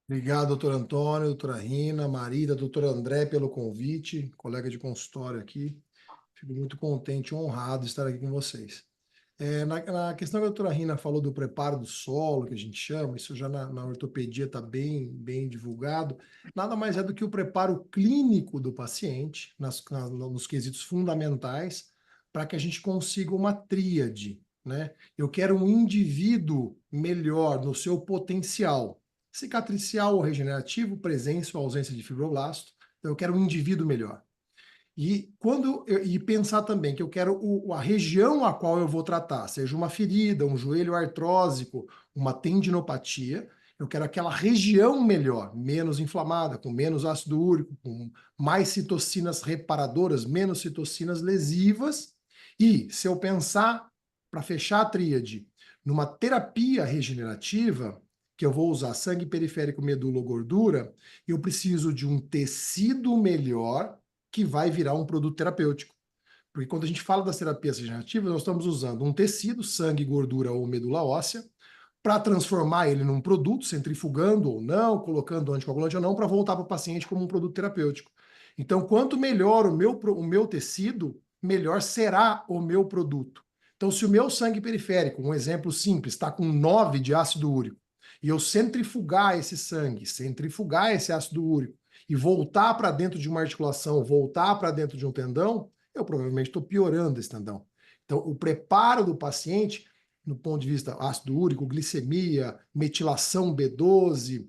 S4: Obrigado, doutor Antônio, doutora Rina, Marida, doutor André, pelo convite, colega de consultório aqui. Fico muito contente e honrado de estar aqui com vocês. Na questão que a doutora Rina falou do preparo do solo, que a gente chama, isso já na ortopedia está bem divulgado, nada mais é do que o preparo clínico do paciente, nos quesitos fundamentais, para que a gente consiga uma tríade, né? Eu quero um indivíduo melhor no seu potencial, cicatricial ou regenerativo, presença ou ausência de fibroblasto, então eu quero um indivíduo melhor. E pensar também que eu quero a região a qual eu vou tratar, seja uma ferida, um joelho artrósico, uma tendinopatia, eu quero aquela região melhor, menos inflamada, com menos ácido úrico, com mais citocinas reparadoras, menos citocinas lesivas. E se eu pensar, para fechar a tríade, numa terapia regenerativa, que eu vou usar sangue periférico, medula ou gordura, eu preciso de um tecido melhor, que vai virar um produto terapêutico. Porque quando a gente fala das terapias regenerativas, nós estamos usando um tecido, sangue, gordura ou medula óssea, para transformar ele num produto, centrifugando ou não, colocando anticoagulante ou não, para voltar para o paciente como um produto terapêutico. Então, quanto melhor o meu tecido, melhor será o meu produto. Então, se o meu sangue periférico, um exemplo simples, está com 9 de ácido úrico, e eu centrifugar esse sangue, centrifugar esse ácido úrico, e voltar para dentro de uma articulação, voltar para dentro de um tendão, eu provavelmente estou piorando esse tendão. Então, o preparo do paciente, no ponto de vista ácido úrico, glicemia, metilação B12,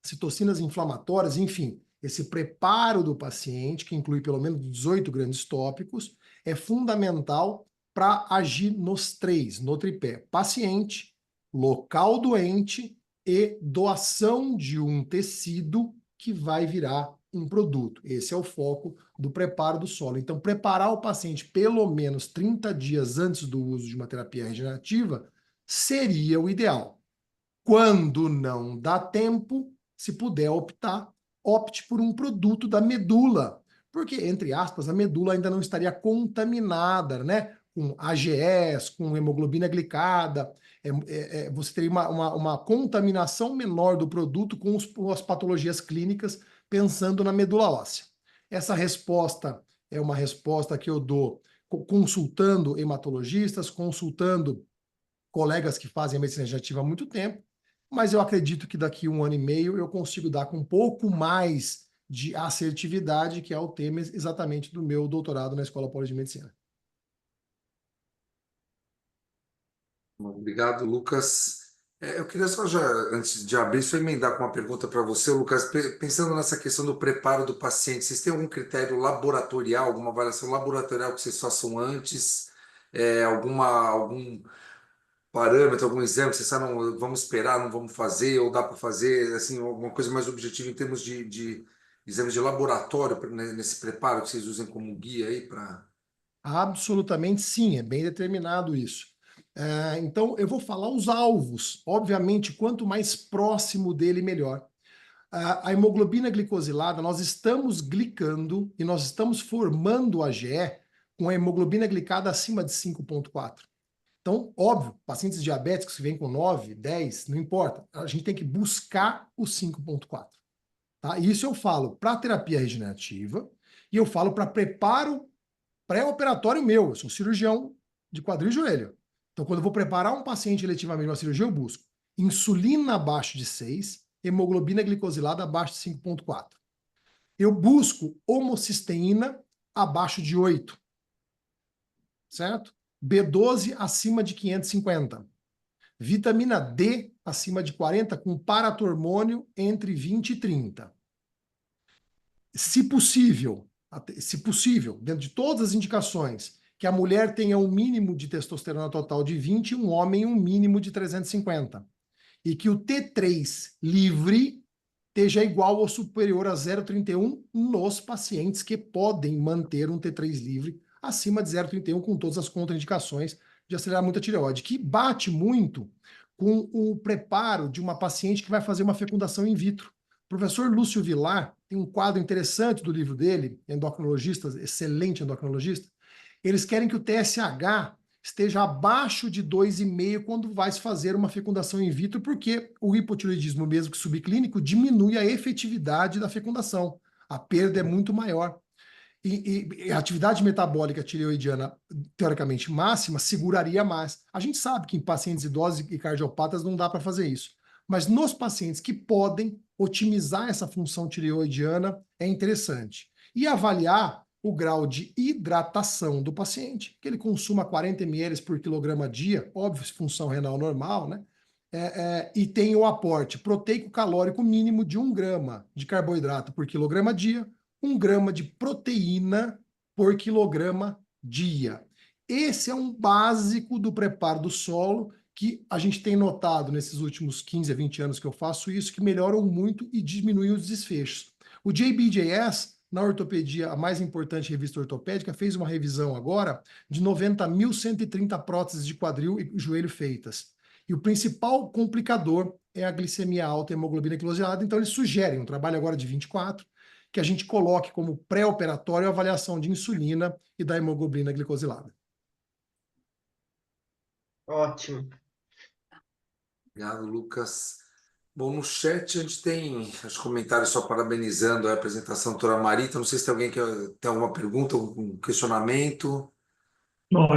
S4: citocinas inflamatórias, enfim, esse preparo do paciente, que inclui pelo menos 18 grandes tópicos, é fundamental para agir nos três, no tripé: paciente, local doente e doação de um tecido que vai virar um produto. Esse é o foco do preparo do solo. Então, preparar o paciente pelo menos 30 dias antes do uso de uma terapia regenerativa seria o ideal. Quando não dá tempo, se puder optar, opte por um produto da medula, porque, entre aspas, a medula ainda não estaria contaminada, né? Com AGEs, com hemoglobina glicada, você teria uma contaminação menor do produto com as patologias clínicas, pensando na medula óssea. Essa resposta é uma resposta que eu dou consultando hematologistas, consultando colegas que fazem a medicina regenerativa há muito tempo, mas eu acredito que daqui a 1 ano e meio eu consigo dar com um pouco mais de assertividade, que é o tema exatamente do meu doutorado na Escola Paulista de Medicina.
S5: Obrigado, Lucas. Eu queria só já, antes de abrir, só emendar com uma pergunta para você, Lucas. Pensando nessa questão do preparo do paciente, vocês têm algum critério laboratorial, alguma avaliação laboratorial que vocês façam antes? Algum parâmetro, algum exame que vocês sabem, não, vamos esperar, não vamos fazer, ou dá para fazer, assim, alguma coisa mais objetiva em termos de exames de laboratório nesse preparo que vocês usem como guia aí para...
S4: Absolutamente sim, é bem determinado isso. Então, eu vou falar os alvos. Obviamente, quanto mais próximo dele, melhor. A hemoglobina glicosilada, nós estamos glicando e nós estamos formando a AGE com a hemoglobina glicada acima de 5,4. Então, óbvio, pacientes diabéticos que vêm com 9, 10, não importa. A gente tem que buscar o 5,4. Tá? Isso eu falo para terapia regenerativa e eu falo para preparo pré-operatório meu. Eu sou cirurgião de quadril e joelho. Então, quando eu vou preparar um paciente eletivamente para uma cirurgia, eu busco insulina abaixo de 6, hemoglobina glicosilada abaixo de 5,4. Eu busco homocisteína abaixo de 8, certo? B12 acima de 550. Vitamina D acima de 40, com paratormônio entre 20 e 30. Se possível, dentro de todas as indicações, que a mulher tenha um mínimo de testosterona total de 20 e um homem um mínimo de 350. E que o T3 livre esteja igual ou superior a 0,31 nos pacientes que podem manter um T3 livre acima de 0,31 com todas as contraindicações de acelerar muito a tireoide, que bate muito com o preparo de uma paciente que vai fazer uma fecundação in vitro. O professor Lúcio Vilar tem um quadro interessante do livro dele, endocrinologista, excelente endocrinologista. Eles querem que o TSH esteja abaixo de 2,5 quando vai se fazer uma fecundação in vitro, porque o hipotireoidismo, mesmo que subclínico, diminui a efetividade da fecundação. A perda é muito maior. E a atividade metabólica tireoidiana, teoricamente máxima, seguraria mais. A gente sabe que em pacientes idosos e cardiopatas não dá para fazer isso. Mas nos pacientes que podem otimizar essa função tireoidiana, é interessante. E avaliar o grau de hidratação do paciente, que ele consuma 40 ml por quilograma dia, óbvio, função renal normal, né? E tem o aporte proteico-calórico mínimo de 1 grama de carboidrato por quilograma dia, 1 grama de proteína por quilograma dia. Esse é um básico do preparo do solo que a gente tem notado nesses últimos 15 a 20 anos que eu faço isso, que melhoram muito e diminuem os desfechos. O JBJS, na ortopedia, a mais importante revista ortopédica, fez uma revisão agora de 90.130 próteses de quadril e joelho feitas. E o principal complicador é a glicemia alta e a hemoglobina glicosilada, então eles sugerem um trabalho agora de 24, que a gente coloque como pré-operatório a avaliação de insulina e da hemoglobina glicosilada.
S2: Ótimo.
S5: Obrigado, Lucas. Bom, no chat a gente tem os comentários só parabenizando a apresentação da doutora Marita. Não sei se tem alguém que tem alguma pergunta, algum questionamento.
S6: Bom,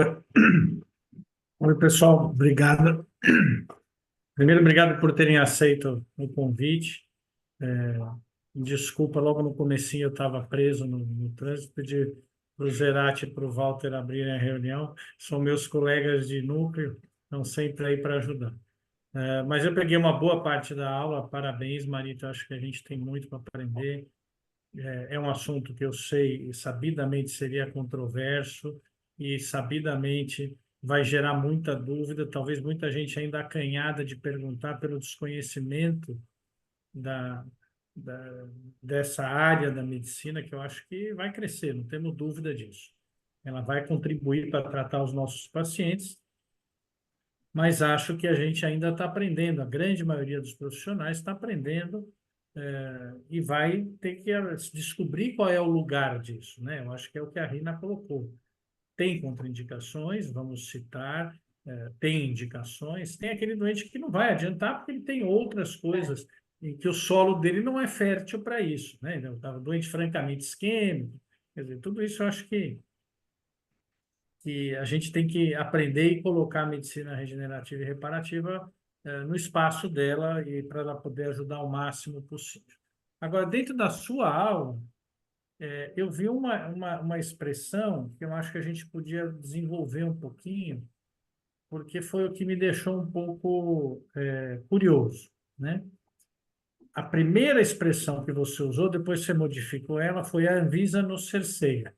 S6: oi, pessoal, obrigado. Primeiro, obrigado por terem aceito o convite. Desculpa, logo no comecinho eu estava preso no trânsito, pedi para o Zerati e para o Walter abrirem a reunião. São meus colegas de núcleo, estão sempre aí para ajudar. Mas eu peguei uma boa parte da aula, parabéns, Marita, acho que a gente tem muito para aprender. É um assunto que eu sei, sabidamente seria controverso e sabidamente vai gerar muita dúvida, talvez muita gente ainda acanhada de perguntar pelo desconhecimento da, da, dessa área da medicina, que eu acho que vai crescer, não temos dúvida disso. Ela vai contribuir para tratar os nossos pacientes, mas acho que a gente ainda está aprendendo, a grande maioria dos profissionais está aprendendo e vai ter que descobrir qual é o lugar disso, né? Eu acho que é o que a Rina colocou. Tem contraindicações, vamos citar, tem indicações, tem aquele doente que não vai adiantar porque ele tem outras coisas em que o solo dele não é fértil para isso, né? Então, tá doente francamente isquêmico, quer dizer, tudo isso eu acho que a gente tem que aprender e colocar a medicina regenerativa e reparativa no espaço dela e para ela poder ajudar o máximo possível. Agora, dentro da sua aula, eu vi uma expressão que eu acho que a gente podia desenvolver um pouquinho, porque foi o que me deixou um pouco curioso, né? A primeira expressão que você usou, depois você modificou ela, foi a Anvisa nos cerceia.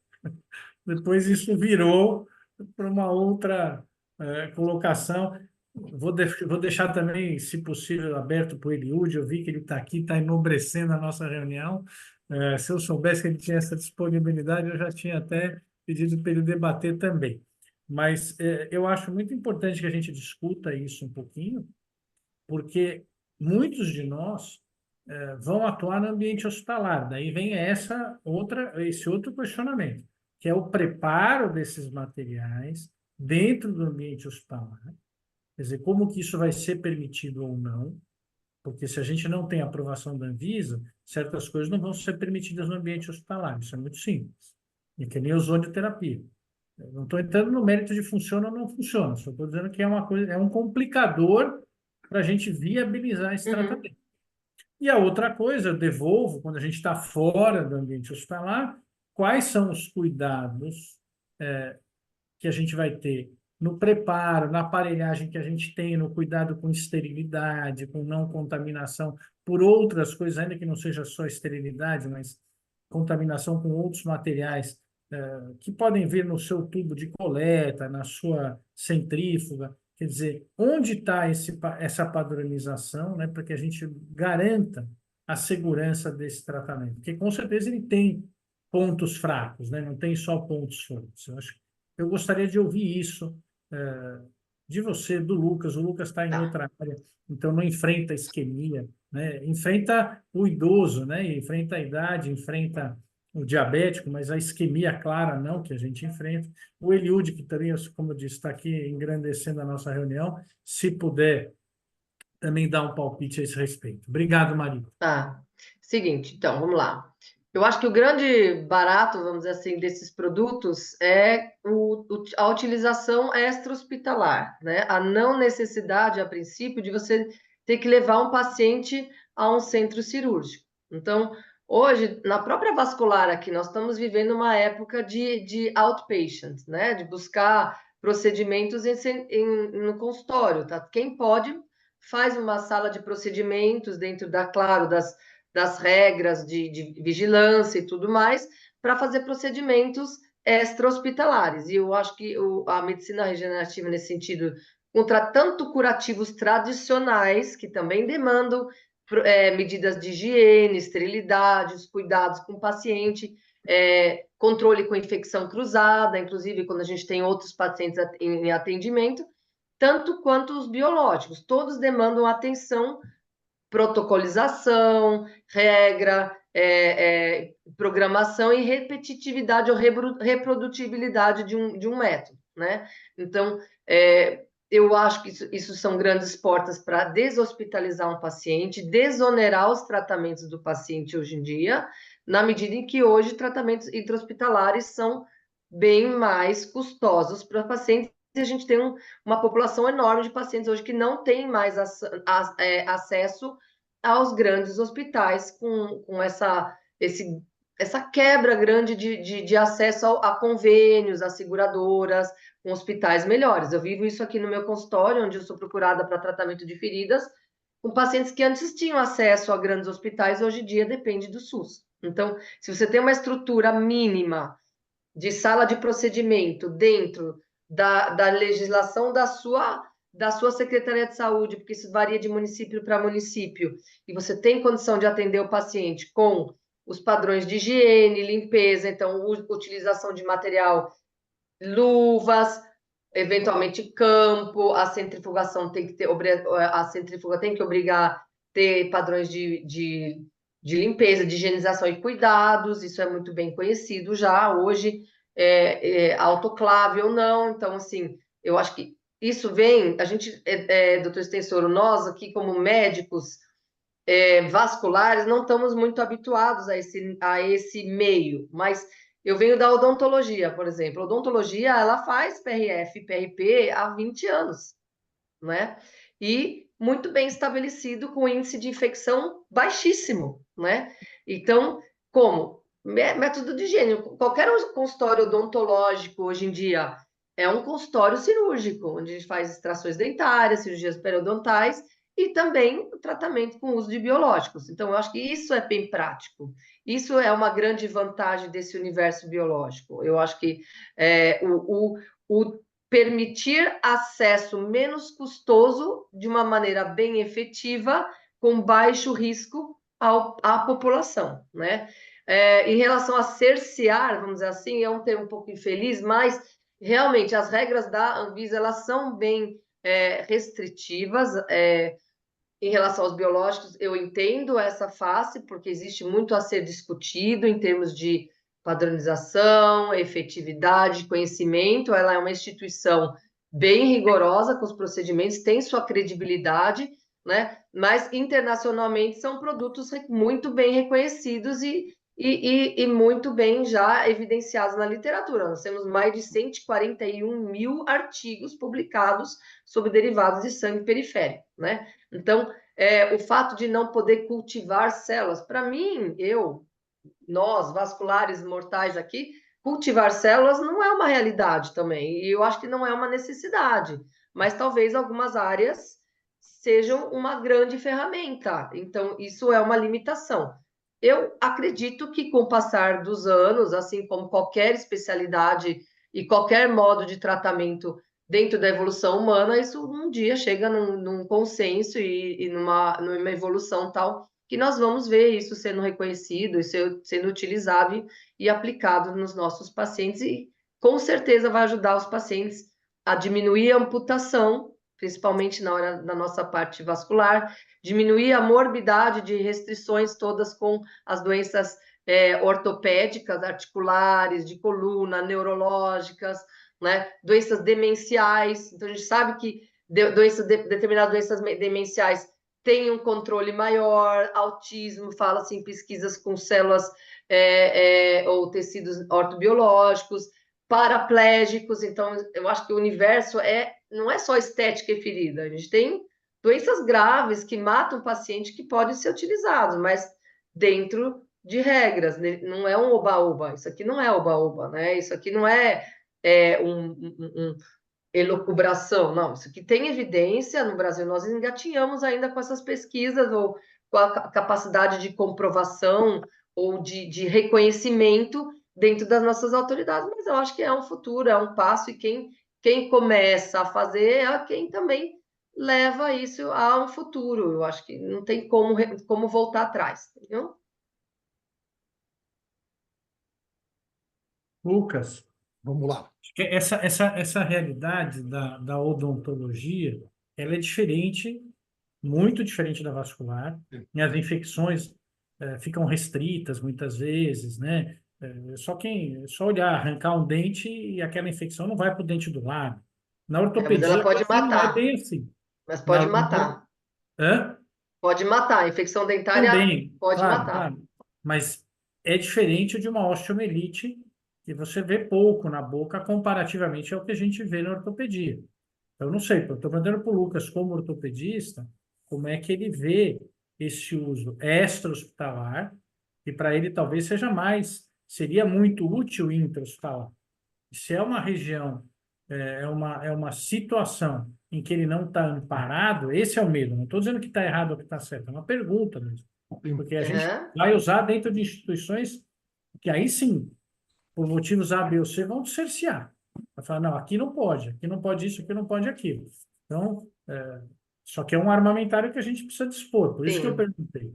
S6: Depois isso virou para uma outra colocação. Vou deixar também, se possível, aberto para o Eliud. Eu vi que ele está aqui, está enobrecendo a nossa reunião. Se eu soubesse que ele tinha essa disponibilidade, eu já tinha até pedido para ele debater também. Mas eu acho muito importante que a gente discuta isso um pouquinho, porque muitos de nós vão atuar no ambiente hospitalar. Daí vem esse outro questionamento, que é o preparo desses materiais dentro do ambiente hospitalar. Quer dizer, como que isso vai ser permitido ou não, porque se a gente não tem aprovação da Anvisa, certas coisas não vão ser permitidas no ambiente hospitalar. Isso é muito simples. E que nem ozonioterapia. Eu não estou entrando no mérito de funciona ou não funciona, só estou dizendo que é uma coisa, é um complicador para a gente viabilizar esse tratamento. E a outra coisa, eu devolvo, quando a gente está fora do ambiente hospitalar, quais são os cuidados que a gente vai ter no preparo, na aparelhagem que a gente tem, no cuidado com esterilidade, com não contaminação, por outras coisas, ainda que não seja só esterilidade, mas contaminação com outros materiais que podem vir no seu tubo de coleta, na sua centrífuga. Quer dizer, onde está essa padronização, né, para que a gente garanta a segurança desse tratamento? Porque, com certeza, ele tem pontos fracos, né? Não tem só pontos fortes. Eu gostaria de ouvir isso de você, do Lucas. O Lucas está em outra área, então não enfrenta isquemia, né? Enfrenta o idoso, né? Enfrenta a idade, enfrenta o diabético, mas a isquemia clara não, que a gente enfrenta. O Eliud, que também, como eu disse, está aqui engrandecendo a nossa reunião, se puder também dar um palpite a esse respeito. Obrigado, Maria.
S2: Tá. Seguinte, então, vamos lá. Eu acho que o grande barato, vamos dizer assim, desses produtos é a utilização extra-hospitalar, né? A não necessidade, a princípio, de você ter que levar um paciente a um centro cirúrgico. Então, hoje, na própria vascular aqui, nós estamos vivendo uma época de outpatient, né? De buscar procedimentos no consultório, tá? Quem pode faz uma sala de procedimentos dentro claro, das regras de vigilância e tudo mais, para fazer procedimentos extra-hospitalares. E eu acho que a medicina regenerativa, nesse sentido, contra tanto curativos tradicionais, que também demandam medidas de higiene, esterilidade, os cuidados com o paciente, controle com infecção cruzada, inclusive quando a gente tem outros pacientes em atendimento, tanto quanto os biológicos. Todos demandam atenção, protocolização, regra, programação e repetitividade ou reprodutibilidade de um método, né? Então, eu acho que isso são grandes portas para deshospitalizar um paciente, desonerar os tratamentos do paciente hoje em dia, na medida em que hoje tratamentos intra-hospitalares são bem mais custosos para pacientes. E a gente tem uma população enorme de pacientes hoje que não tem mais acesso aos grandes hospitais com essa quebra grande de acesso a convênios, a seguradoras, com hospitais melhores. Eu vivo isso aqui no meu consultório, onde eu sou procurada para tratamento de feridas, com pacientes que antes tinham acesso a grandes hospitais, hoje em dia depende do SUS. Então, se você tem uma estrutura mínima de sala de procedimento dentro da legislação da sua Secretaria de Saúde, porque isso varia de município para município, e você tem condição de atender o paciente com os padrões de higiene, limpeza, então, utilização de material, luvas, eventualmente campo, a centrifugação tem que ter, a centrífuga tem que obrigar a ter padrões de limpeza, de higienização e cuidados, isso é muito bem conhecido já hoje, autoclave ou não, então, assim, eu acho que isso vem, a gente, doutor Stensoro, nós aqui como médicos vasculares não estamos muito habituados a esse meio, mas eu venho da odontologia, por exemplo. A odontologia, ela faz PRF, PRP há 20 anos, né? E muito bem estabelecido, com índice de infecção baixíssimo, né? Então, como? Método de higiene. Qualquer consultório odontológico, hoje em dia, é um consultório cirúrgico, onde a gente faz extrações dentárias, cirurgias periodontais, e também o tratamento com uso de biológicos. Então, eu acho que isso é bem prático. Isso é uma grande vantagem desse universo biológico. Eu acho que o permitir acesso menos custoso de uma maneira bem efetiva, com baixo risco à população, né? Em relação a cercear, vamos dizer assim, é um termo um pouco infeliz, mas realmente as regras da Anvisa, elas são bem restritivas, em relação aos biológicos. Eu entendo essa face, porque existe muito a ser discutido em termos de padronização, efetividade, conhecimento. Ela é uma instituição bem rigorosa com os procedimentos, tem sua credibilidade, né? Mas internacionalmente são produtos muito bem reconhecidos e muito bem já evidenciados na literatura. Nós temos mais de 141 mil artigos publicados sobre derivados de sangue periférico, né? Então, o fato de não poder cultivar células, para mim, nós, vasculares mortais aqui, cultivar células não é uma realidade também, e eu acho que não é uma necessidade, mas talvez algumas áreas sejam uma grande ferramenta, então isso é uma limitação. Eu acredito que com o passar dos anos, assim como qualquer especialidade e qualquer modo de tratamento dentro da evolução humana, isso um dia chega num consenso e numa evolução tal que nós vamos ver isso sendo reconhecido e sendo utilizado e aplicado nos nossos pacientes, e com certeza vai ajudar os pacientes a diminuir a amputação, principalmente na hora da nossa parte vascular, diminuir a morbidade de restrições todas com as doenças ortopédicas, articulares, de coluna, neurológicas, né? Doenças demenciais. Então, a gente sabe que determinadas doenças demenciais têm um controle maior, autismo, fala-se em pesquisas com células ou tecidos ortobiológicos, paraplégicos. Então, eu acho que o universo não é só estética e ferida, a gente tem doenças graves que matam o paciente que podem ser utilizados, mas dentro de regras, né? Não é um oba-oba, isso aqui não é oba-oba, né? Isso aqui não é elucubração, não, isso aqui tem evidência. No Brasil nós engatinhamos ainda com essas pesquisas, ou com a capacidade de comprovação ou de reconhecimento dentro das nossas autoridades, mas eu acho que é um futuro, é um passo, e quem começa a fazer é quem também leva isso a um futuro. Eu acho que não tem como voltar atrás, entendeu?
S6: Lucas,
S4: Vamos lá.
S6: acho que essa realidade da odontologia, ela é diferente, muito diferente da vascular, né? As infecções ficam restritas muitas vezes, né? Só olhar, arrancar um dente e aquela infecção não vai para o dente do lado, Na
S2: Mas
S6: ortopedia
S2: ela pode
S6: quase não é
S2: matar.
S6: bem assim.
S2: Mas
S6: Na,
S2: pode matar.
S6: hã?
S2: Pode matar. A infecção dentária
S6: Também,
S2: pode
S6: claro,
S2: matar.
S6: claro. Mas é diferente de uma osteomielite que você vê pouco na boca comparativamente ao que a gente vê na ortopedia. Eu não sei, eu estou perguntando para o Lucas, como ortopedista, como é que ele vê esse uso extra-hospitalar, e para ele talvez seja mais, seria muito útil intra-hospitalar. Se é uma região, é uma situação em que ele não está amparado, esse é o medo. Não estou dizendo que está errado ou que está certo, é uma pergunta mesmo. Porque a gente
S2: Uhum.
S6: vai usar dentro de instituições que aí sim, por motivos A, B ou C, vão te cercear. Vai falar, não, aqui não pode isso, aqui não pode aquilo. Então, só que é um armamentário que a gente precisa dispor, por isso que eu
S2: Sim.
S6: perguntei.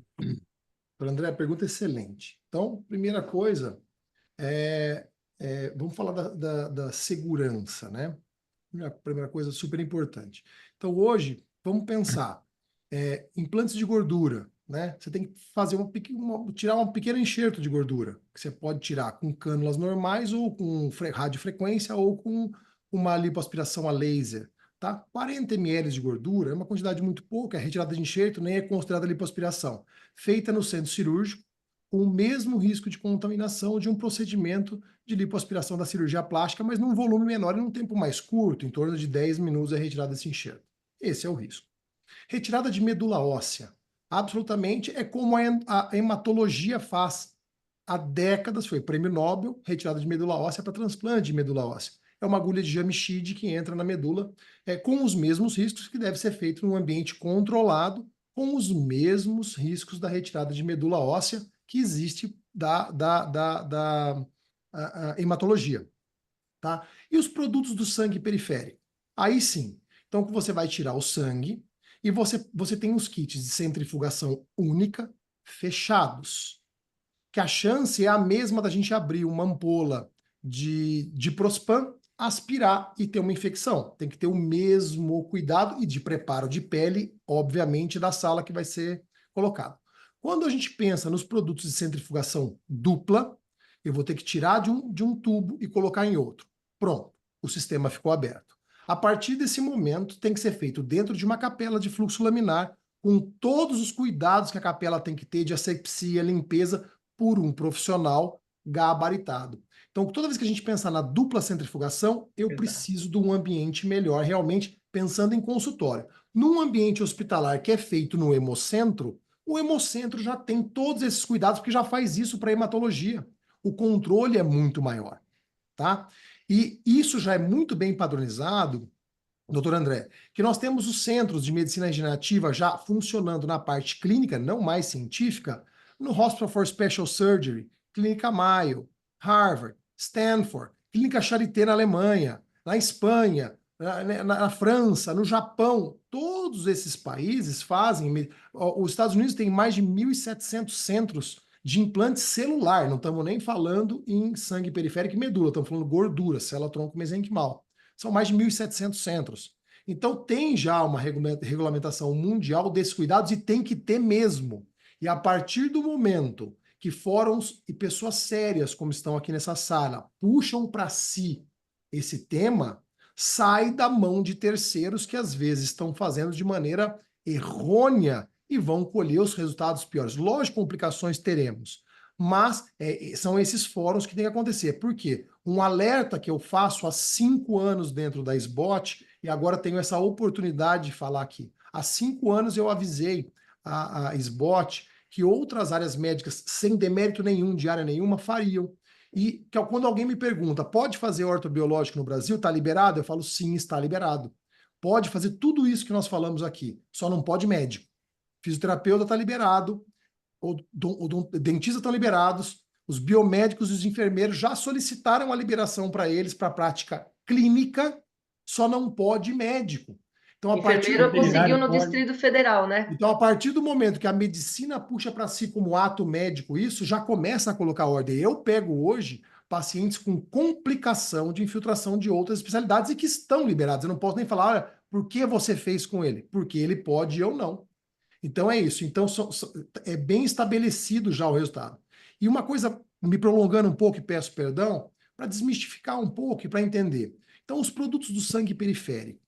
S4: André, a pergunta é excelente. Então, primeira coisa, vamos falar da segurança, né? A primeira coisa super importante. Então, hoje, vamos pensar, implantes de gordura, né? Você tem que fazer tirar um pequeno enxerto de gordura, que você pode tirar com cânulas normais ou com radiofrequência ou com uma lipoaspiração a laser, tá? 40 ml de gordura é uma quantidade muito pouca, é retirada de enxerto, nem é considerada lipoaspiração. Feita no centro cirúrgico, com o mesmo risco de contaminação de um procedimento de lipoaspiração da cirurgia plástica, mas num volume menor e num tempo mais curto, em torno de 10 minutos é retirada desse enxerto. Esse é o risco. Retirada de medula óssea. Absolutamente é como a hematologia faz há décadas, foi prêmio Nobel, retirada de medula óssea para transplante de medula óssea. É uma agulha de Jamshid que entra na medula com os mesmos riscos que deve ser feito num ambiente controlado, com os mesmos riscos da retirada de medula óssea que existe da hematologia. Tá? E os produtos do sangue periférico? Aí sim. Então, você vai tirar o sangue e você tem os kits de centrifugação única fechados. Que a chance é a mesma da gente abrir uma ampola de Diprospan, aspirar e ter uma infecção. Tem que ter o mesmo cuidado e de preparo de pele, obviamente, da sala que vai ser colocado. Quando a gente pensa nos produtos de centrifugação dupla, eu vou ter que tirar de um tubo e colocar em outro. Pronto, o sistema ficou aberto. A partir desse momento, tem que ser feito dentro de uma capela de fluxo laminar, com todos os cuidados que a capela tem que ter de asepsia, limpeza, por um profissional gabaritado. Então, toda vez que a gente pensar na dupla centrifugação, eu preciso de um ambiente melhor, realmente pensando em consultório. Num ambiente hospitalar que é feito no hemocentro, o hemocentro já tem todos esses cuidados, porque já faz isso para hematologia. O controle é muito maior, tá? E isso já é muito bem padronizado, doutor André, que nós temos os centros de medicina regenerativa já funcionando na parte clínica, não mais científica, no Hospital for Special Surgery, Clínica Mayo, Harvard, Stanford, Clínica Charité na Alemanha, na Espanha, na França, no Japão. Todos esses países fazem. Os Estados Unidos tem mais de 1.700 centros de implante celular. Não estamos nem falando em sangue periférico e medula, estamos falando gordura, célula-tronco mesenquimal. São mais de 1.700 centros. Então, tem já uma regulamentação mundial desses cuidados e tem que ter mesmo. E a partir do momento que fóruns e pessoas sérias, como estão aqui nessa sala, puxam para si esse tema, sai da mão de terceiros que às vezes estão fazendo de maneira errônea e vão colher os resultados piores. Lógico, complicações teremos, mas são esses fóruns que tem que acontecer. Por quê? Um alerta que eu faço há 5 anos dentro da SBOT, e agora tenho essa oportunidade de falar aqui. Há 5 anos eu avisei a SBOT que outras áreas médicas, sem demérito nenhum, de área nenhuma, fariam. E que, quando alguém me pergunta, pode fazer ortobiológico no Brasil? Está liberado? Eu falo, sim, está liberado. Pode fazer tudo isso que nós falamos aqui, só não pode médico. Fisioterapeuta está liberado, o dentista estão liberados, os biomédicos e os enfermeiros já solicitaram a liberação para eles para a prática clínica, só não pode médico. Então,
S2: Enfermeiro conseguiu no Distrito Federal, né?
S4: Então, a partir do momento que a medicina puxa para si como ato médico isso, já começa a colocar ordem. Eu pego hoje pacientes com complicação de infiltração de outras especialidades e que estão liberados. Eu não posso nem falar, olha, por que você fez com ele? Porque ele pode e eu não. Então é isso. Então é bem estabelecido já o resultado. E uma coisa, me prolongando um pouco e peço perdão, para desmistificar um pouco e para entender. Então, os produtos do sangue periférico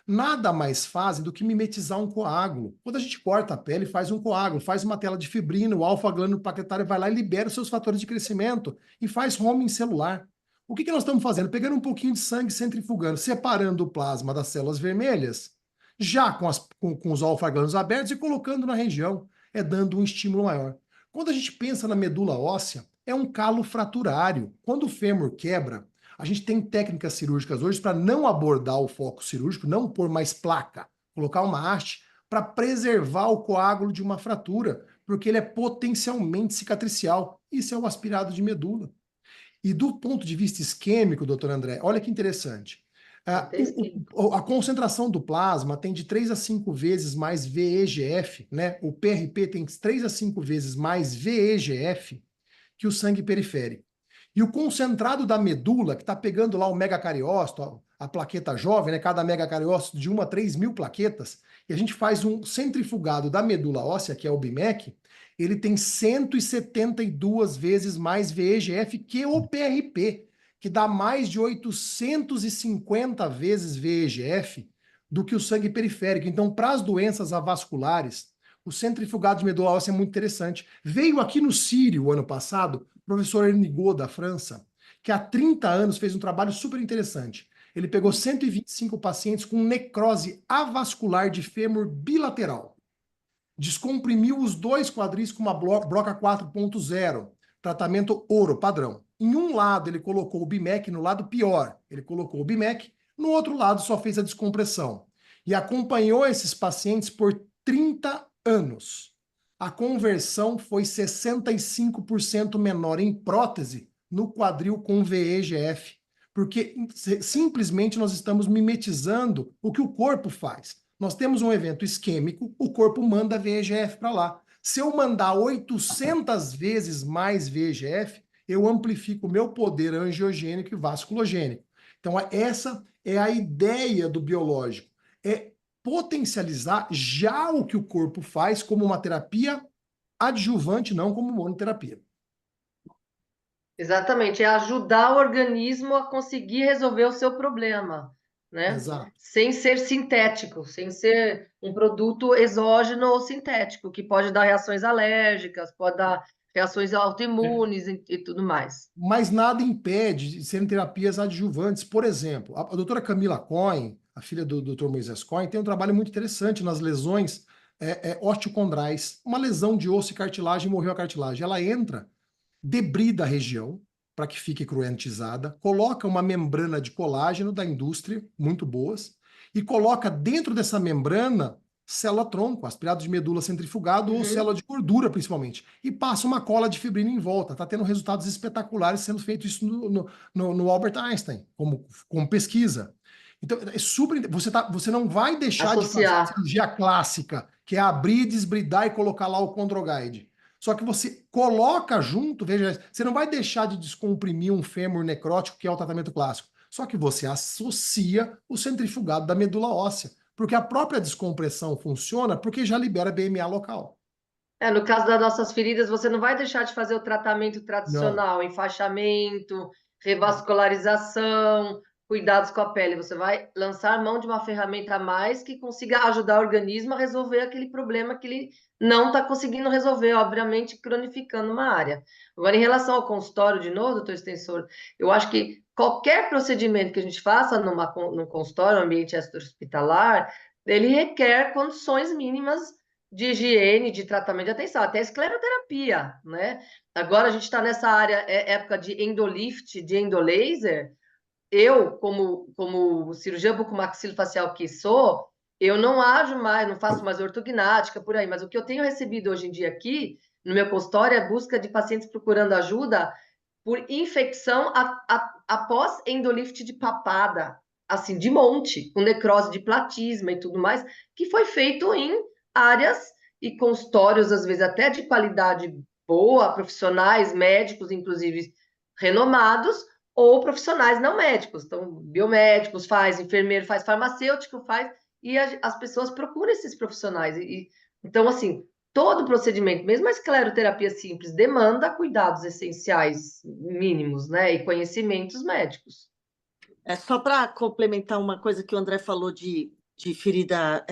S4: nada mais fazem do que mimetizar um coágulo. Quando a gente corta a pele, faz um coágulo, faz uma tela de fibrina, o alfa-glânulo plaquetário vai lá e libera os seus fatores de crescimento e faz homing celular. O que nós estamos fazendo? Pegando um pouquinho de sangue, centrifugando, separando o plasma das células vermelhas, já com os alfa-glânulos abertos e colocando na região, dando um estímulo maior. Quando a gente pensa na medula óssea, é um calo fraturário. Quando o fêmur quebra, a gente tem técnicas cirúrgicas hoje para não abordar o foco cirúrgico, não pôr mais placa, colocar uma haste para preservar o coágulo de uma fratura, porque ele é potencialmente cicatricial. Isso é o aspirado de medula. E do ponto de vista isquêmico, doutor André, olha que interessante. A concentração do plasma tem de 3 a 5 vezes mais VEGF, né? O PRP tem 3 a 5 vezes mais VEGF que o sangue periférico. E o concentrado da medula, que está pegando lá o megacariócito, a plaqueta jovem, né? Cada megacariócito de 1 a 3 mil plaquetas, e a gente faz um centrifugado da medula óssea, que é o BMEC, ele tem 172 vezes mais VEGF que o PRP, que dá mais de 850 vezes VEGF do que o sangue periférico. Então, para as doenças avasculares, o centrifugado de medula óssea é muito interessante. Veio aqui no Sírio, o ano passado, o professor Ernigot, da França, que há 30 anos fez um trabalho super interessante. Ele pegou 125 pacientes com necrose avascular de fêmur bilateral. Descomprimiu os 2 quadris com uma broca 4.0, tratamento ouro, padrão. Em um lado, ele colocou o BMEC, no lado pior, ele colocou o BMEC, no outro lado, só fez a descompressão. E acompanhou esses pacientes por 30 anos. A conversão foi 65% menor em prótese no quadril com VEGF, porque simplesmente nós estamos mimetizando o que o corpo faz. Nós temos um evento isquêmico, o corpo manda VEGF para lá. Se eu mandar 800 vezes mais VEGF, eu amplifico o meu poder angiogênico e vasculogênico. Então, essa é a ideia do biológico. É potencializar já o que o corpo faz como uma terapia adjuvante, não como monoterapia.
S2: Exatamente, é ajudar o organismo a conseguir resolver o seu problema, né?
S4: Exato.
S2: Sem ser sintético, sem ser um produto exógeno ou sintético, que pode dar reações alérgicas, pode dar reações autoimunes e tudo mais.
S4: Mas nada impede de serem terapias adjuvantes. Por exemplo, a doutora Camila Cohen, a filha do Dr. Moisés Cohen, tem um trabalho muito interessante nas lesões osteocondrais. Uma lesão de osso e cartilagem, morreu a cartilagem. Ela entra, debrida a região para que fique cruentizada, coloca uma membrana de colágeno da indústria, muito boas, e coloca dentro dessa membrana célula-tronco, aspirado de medula centrifugado ou célula de gordura, principalmente, e passa uma cola de fibrina em volta. Está tendo resultados espetaculares sendo feito isso no Albert Einstein, como pesquisa. Então, é super. Você não vai deixar de fazer a cirurgia clássica, que é abrir, desbridar e colocar lá o Chondroguide. Só que você coloca junto, veja, você não vai deixar de descomprimir um fêmur necrótico, que é o tratamento clássico. Só que você associa o centrifugado da medula óssea, porque a própria descompressão funciona porque já libera BMA local.
S2: No caso das nossas feridas, você não vai deixar de fazer o tratamento tradicional, enfaixamento, revascularização, cuidados com a pele. Você vai lançar mão de uma ferramenta a mais que consiga ajudar o organismo a resolver aquele problema que ele não está conseguindo resolver, obviamente cronificando uma área. Agora, em relação ao consultório, de novo, doutor Extensor, eu acho que qualquer procedimento que a gente faça num consultório, ambiente extra-hospitalar, ele requer condições mínimas de higiene, de tratamento de atenção, até escleroterapia, né? Agora a gente está nessa área, época de endolift, de endolaser. Eu, como cirurgiã bucomaxilofacial que sou, eu não ajo mais, não faço mais ortognática por aí, mas o que eu tenho recebido hoje em dia aqui, no meu consultório, é busca de pacientes procurando ajuda por infecção após endolift de papada, assim, de monte, com necrose de platisma e tudo mais, que foi feito em áreas e consultórios, às vezes até de qualidade boa, profissionais, médicos, inclusive renomados, ou profissionais não médicos. Então, biomédicos faz, enfermeiro faz, farmacêutico faz, e as pessoas procuram esses profissionais. Então, assim, todo procedimento, mesmo a escleroterapia simples, demanda cuidados essenciais mínimos, né? E conhecimentos médicos.
S3: Só para complementar uma coisa que o André falou de ferida,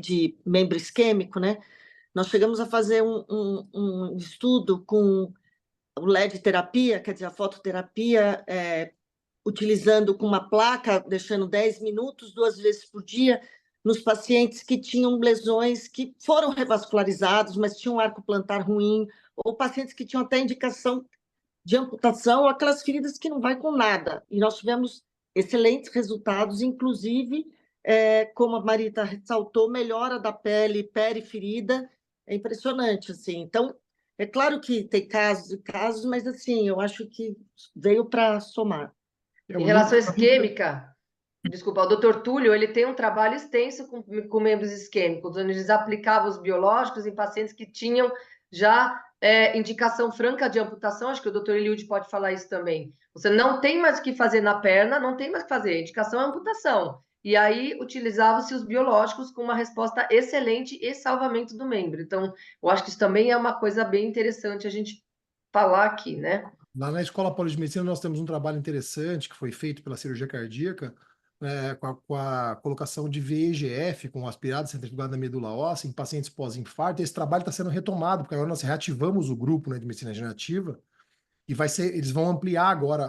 S3: de membro isquêmico, né? Nós chegamos a fazer um estudo com o LED terapia, quer dizer, a fototerapia, utilizando com uma placa, deixando 10 minutos, 2 vezes por dia, nos pacientes que tinham lesões que foram revascularizados, mas tinham um arco plantar ruim, ou pacientes que tinham até indicação de amputação, ou aquelas feridas que não vai com nada. E nós tivemos excelentes resultados, inclusive, como a Marita ressaltou, melhora da pele periferida, é impressionante, assim. Então, é claro que tem casos e casos, mas, assim, eu acho que veio para somar.
S2: Em relação à isquêmica, desculpa, o doutor Túlio, ele tem um trabalho extenso com membros isquêmicos, onde eles aplicavam os biológicos em pacientes que tinham já indicação franca de amputação. Acho que o doutor Eliud pode falar isso também. Você não tem mais o que fazer na perna, não tem mais o que fazer, a indicação é amputação. E aí utilizavam-se os biológicos com uma resposta excelente e salvamento do membro. Então, eu acho que isso também é uma coisa bem interessante a gente falar aqui, né?
S4: Lá na Escola Paulista de Medicina nós temos um trabalho interessante que foi feito pela cirurgia cardíaca, com a colocação de VEGF, com aspirado centrifugado na medula óssea, em pacientes pós-infarto. Esse trabalho está sendo retomado, porque agora nós reativamos o grupo, né, de medicina regenerativa, e eles vão ampliar agora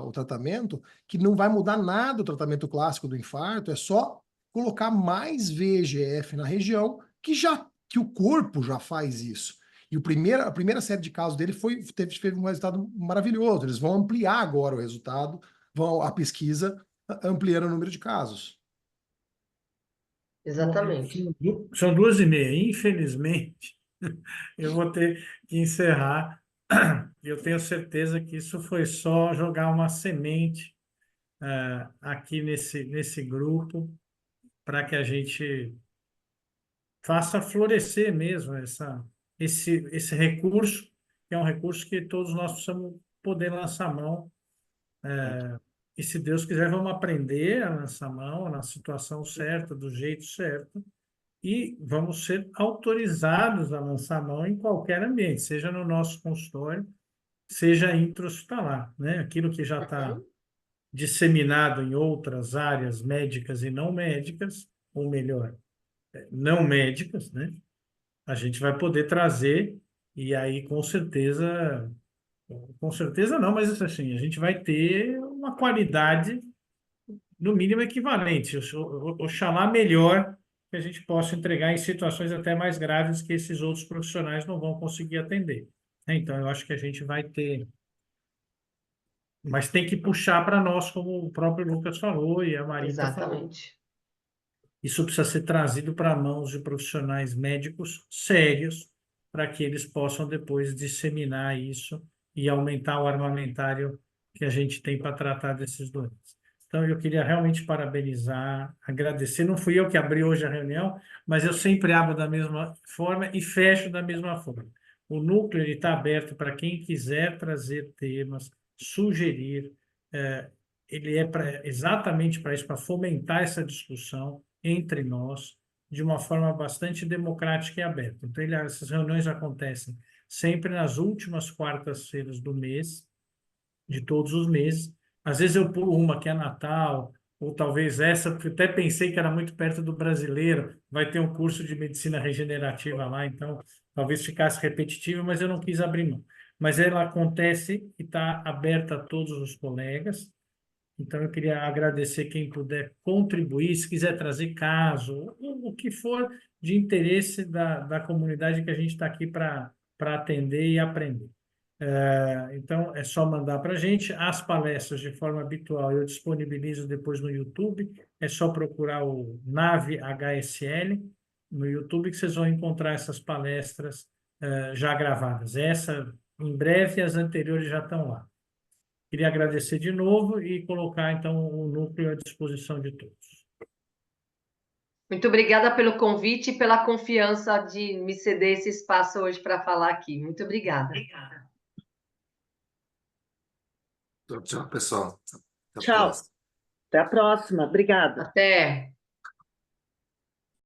S4: o tratamento, que não vai mudar nada o tratamento clássico do infarto, é só colocar mais VEGF na região, que o corpo já faz isso. E a primeira série de casos dele teve um resultado maravilhoso. Eles vão ampliar agora o resultado, a pesquisa ampliando o número de casos.
S2: Exatamente.
S6: São 2h30. Infelizmente, eu vou ter que encerrar. Eu tenho certeza que isso foi só jogar uma semente aqui nesse grupo para que a gente faça florescer mesmo esse recurso, que é um recurso que todos nós precisamos poder lançar a mão. E se Deus quiser, vamos aprender a lançar a mão na situação certa, do jeito certo, e vamos ser autorizados a lançar a mão em qualquer ambiente, seja no nosso consultório, seja intra-hospitalar, né? Aquilo que já está disseminado em outras áreas médicas e não médicas, ou melhor, não médicas, né? A gente vai poder trazer, e aí com certeza não, mas assim, a gente vai ter uma qualidade no mínimo equivalente, oxalá melhor, que a gente possa entregar em situações até mais graves que esses outros profissionais não vão conseguir atender. Então, eu acho que a gente vai ter, mas tem que puxar para nós, como o próprio Lucas falou e a Marita falou.
S2: Exatamente.
S6: Isso precisa ser trazido para mãos de profissionais médicos sérios, para que eles possam depois disseminar isso e aumentar o armamentário que a gente tem para tratar desses doentes. Então, eu queria realmente parabenizar, agradecer. Não fui eu que abri hoje a reunião, mas eu sempre abro da mesma forma e fecho da mesma forma. O núcleo está aberto para quem quiser trazer temas, sugerir. Ele é exatamente para isso, para fomentar essa discussão entre nós, de uma forma bastante democrática e aberta. Então, essas reuniões acontecem sempre nas últimas quartas-feiras do mês, de todos os meses. Às vezes eu pulo uma que é Natal, ou talvez essa, porque até pensei que era muito perto do brasileiro, vai ter um curso de medicina regenerativa lá, então talvez ficasse repetitivo, mas eu não quis abrir mão. Mas ela acontece e está aberta a todos os colegas. Então, eu queria agradecer quem puder contribuir, se quiser trazer caso, o que for de interesse da comunidade que a gente está aqui para atender e aprender. Então, é só mandar para a gente. As palestras, de forma habitual, eu disponibilizo depois no YouTube. É só procurar o NAVE HSL no YouTube, que vocês vão encontrar essas palestras já gravadas. Essa, em breve, as anteriores já estão lá. Queria agradecer de novo e colocar, então, o núcleo à disposição de todos.
S2: Muito obrigada pelo convite e pela confiança de me ceder esse espaço hoje para falar aqui. Muito obrigada.
S5: Tchau, pessoal.
S3: Tchau. Até a próxima. Obrigada.
S2: Até.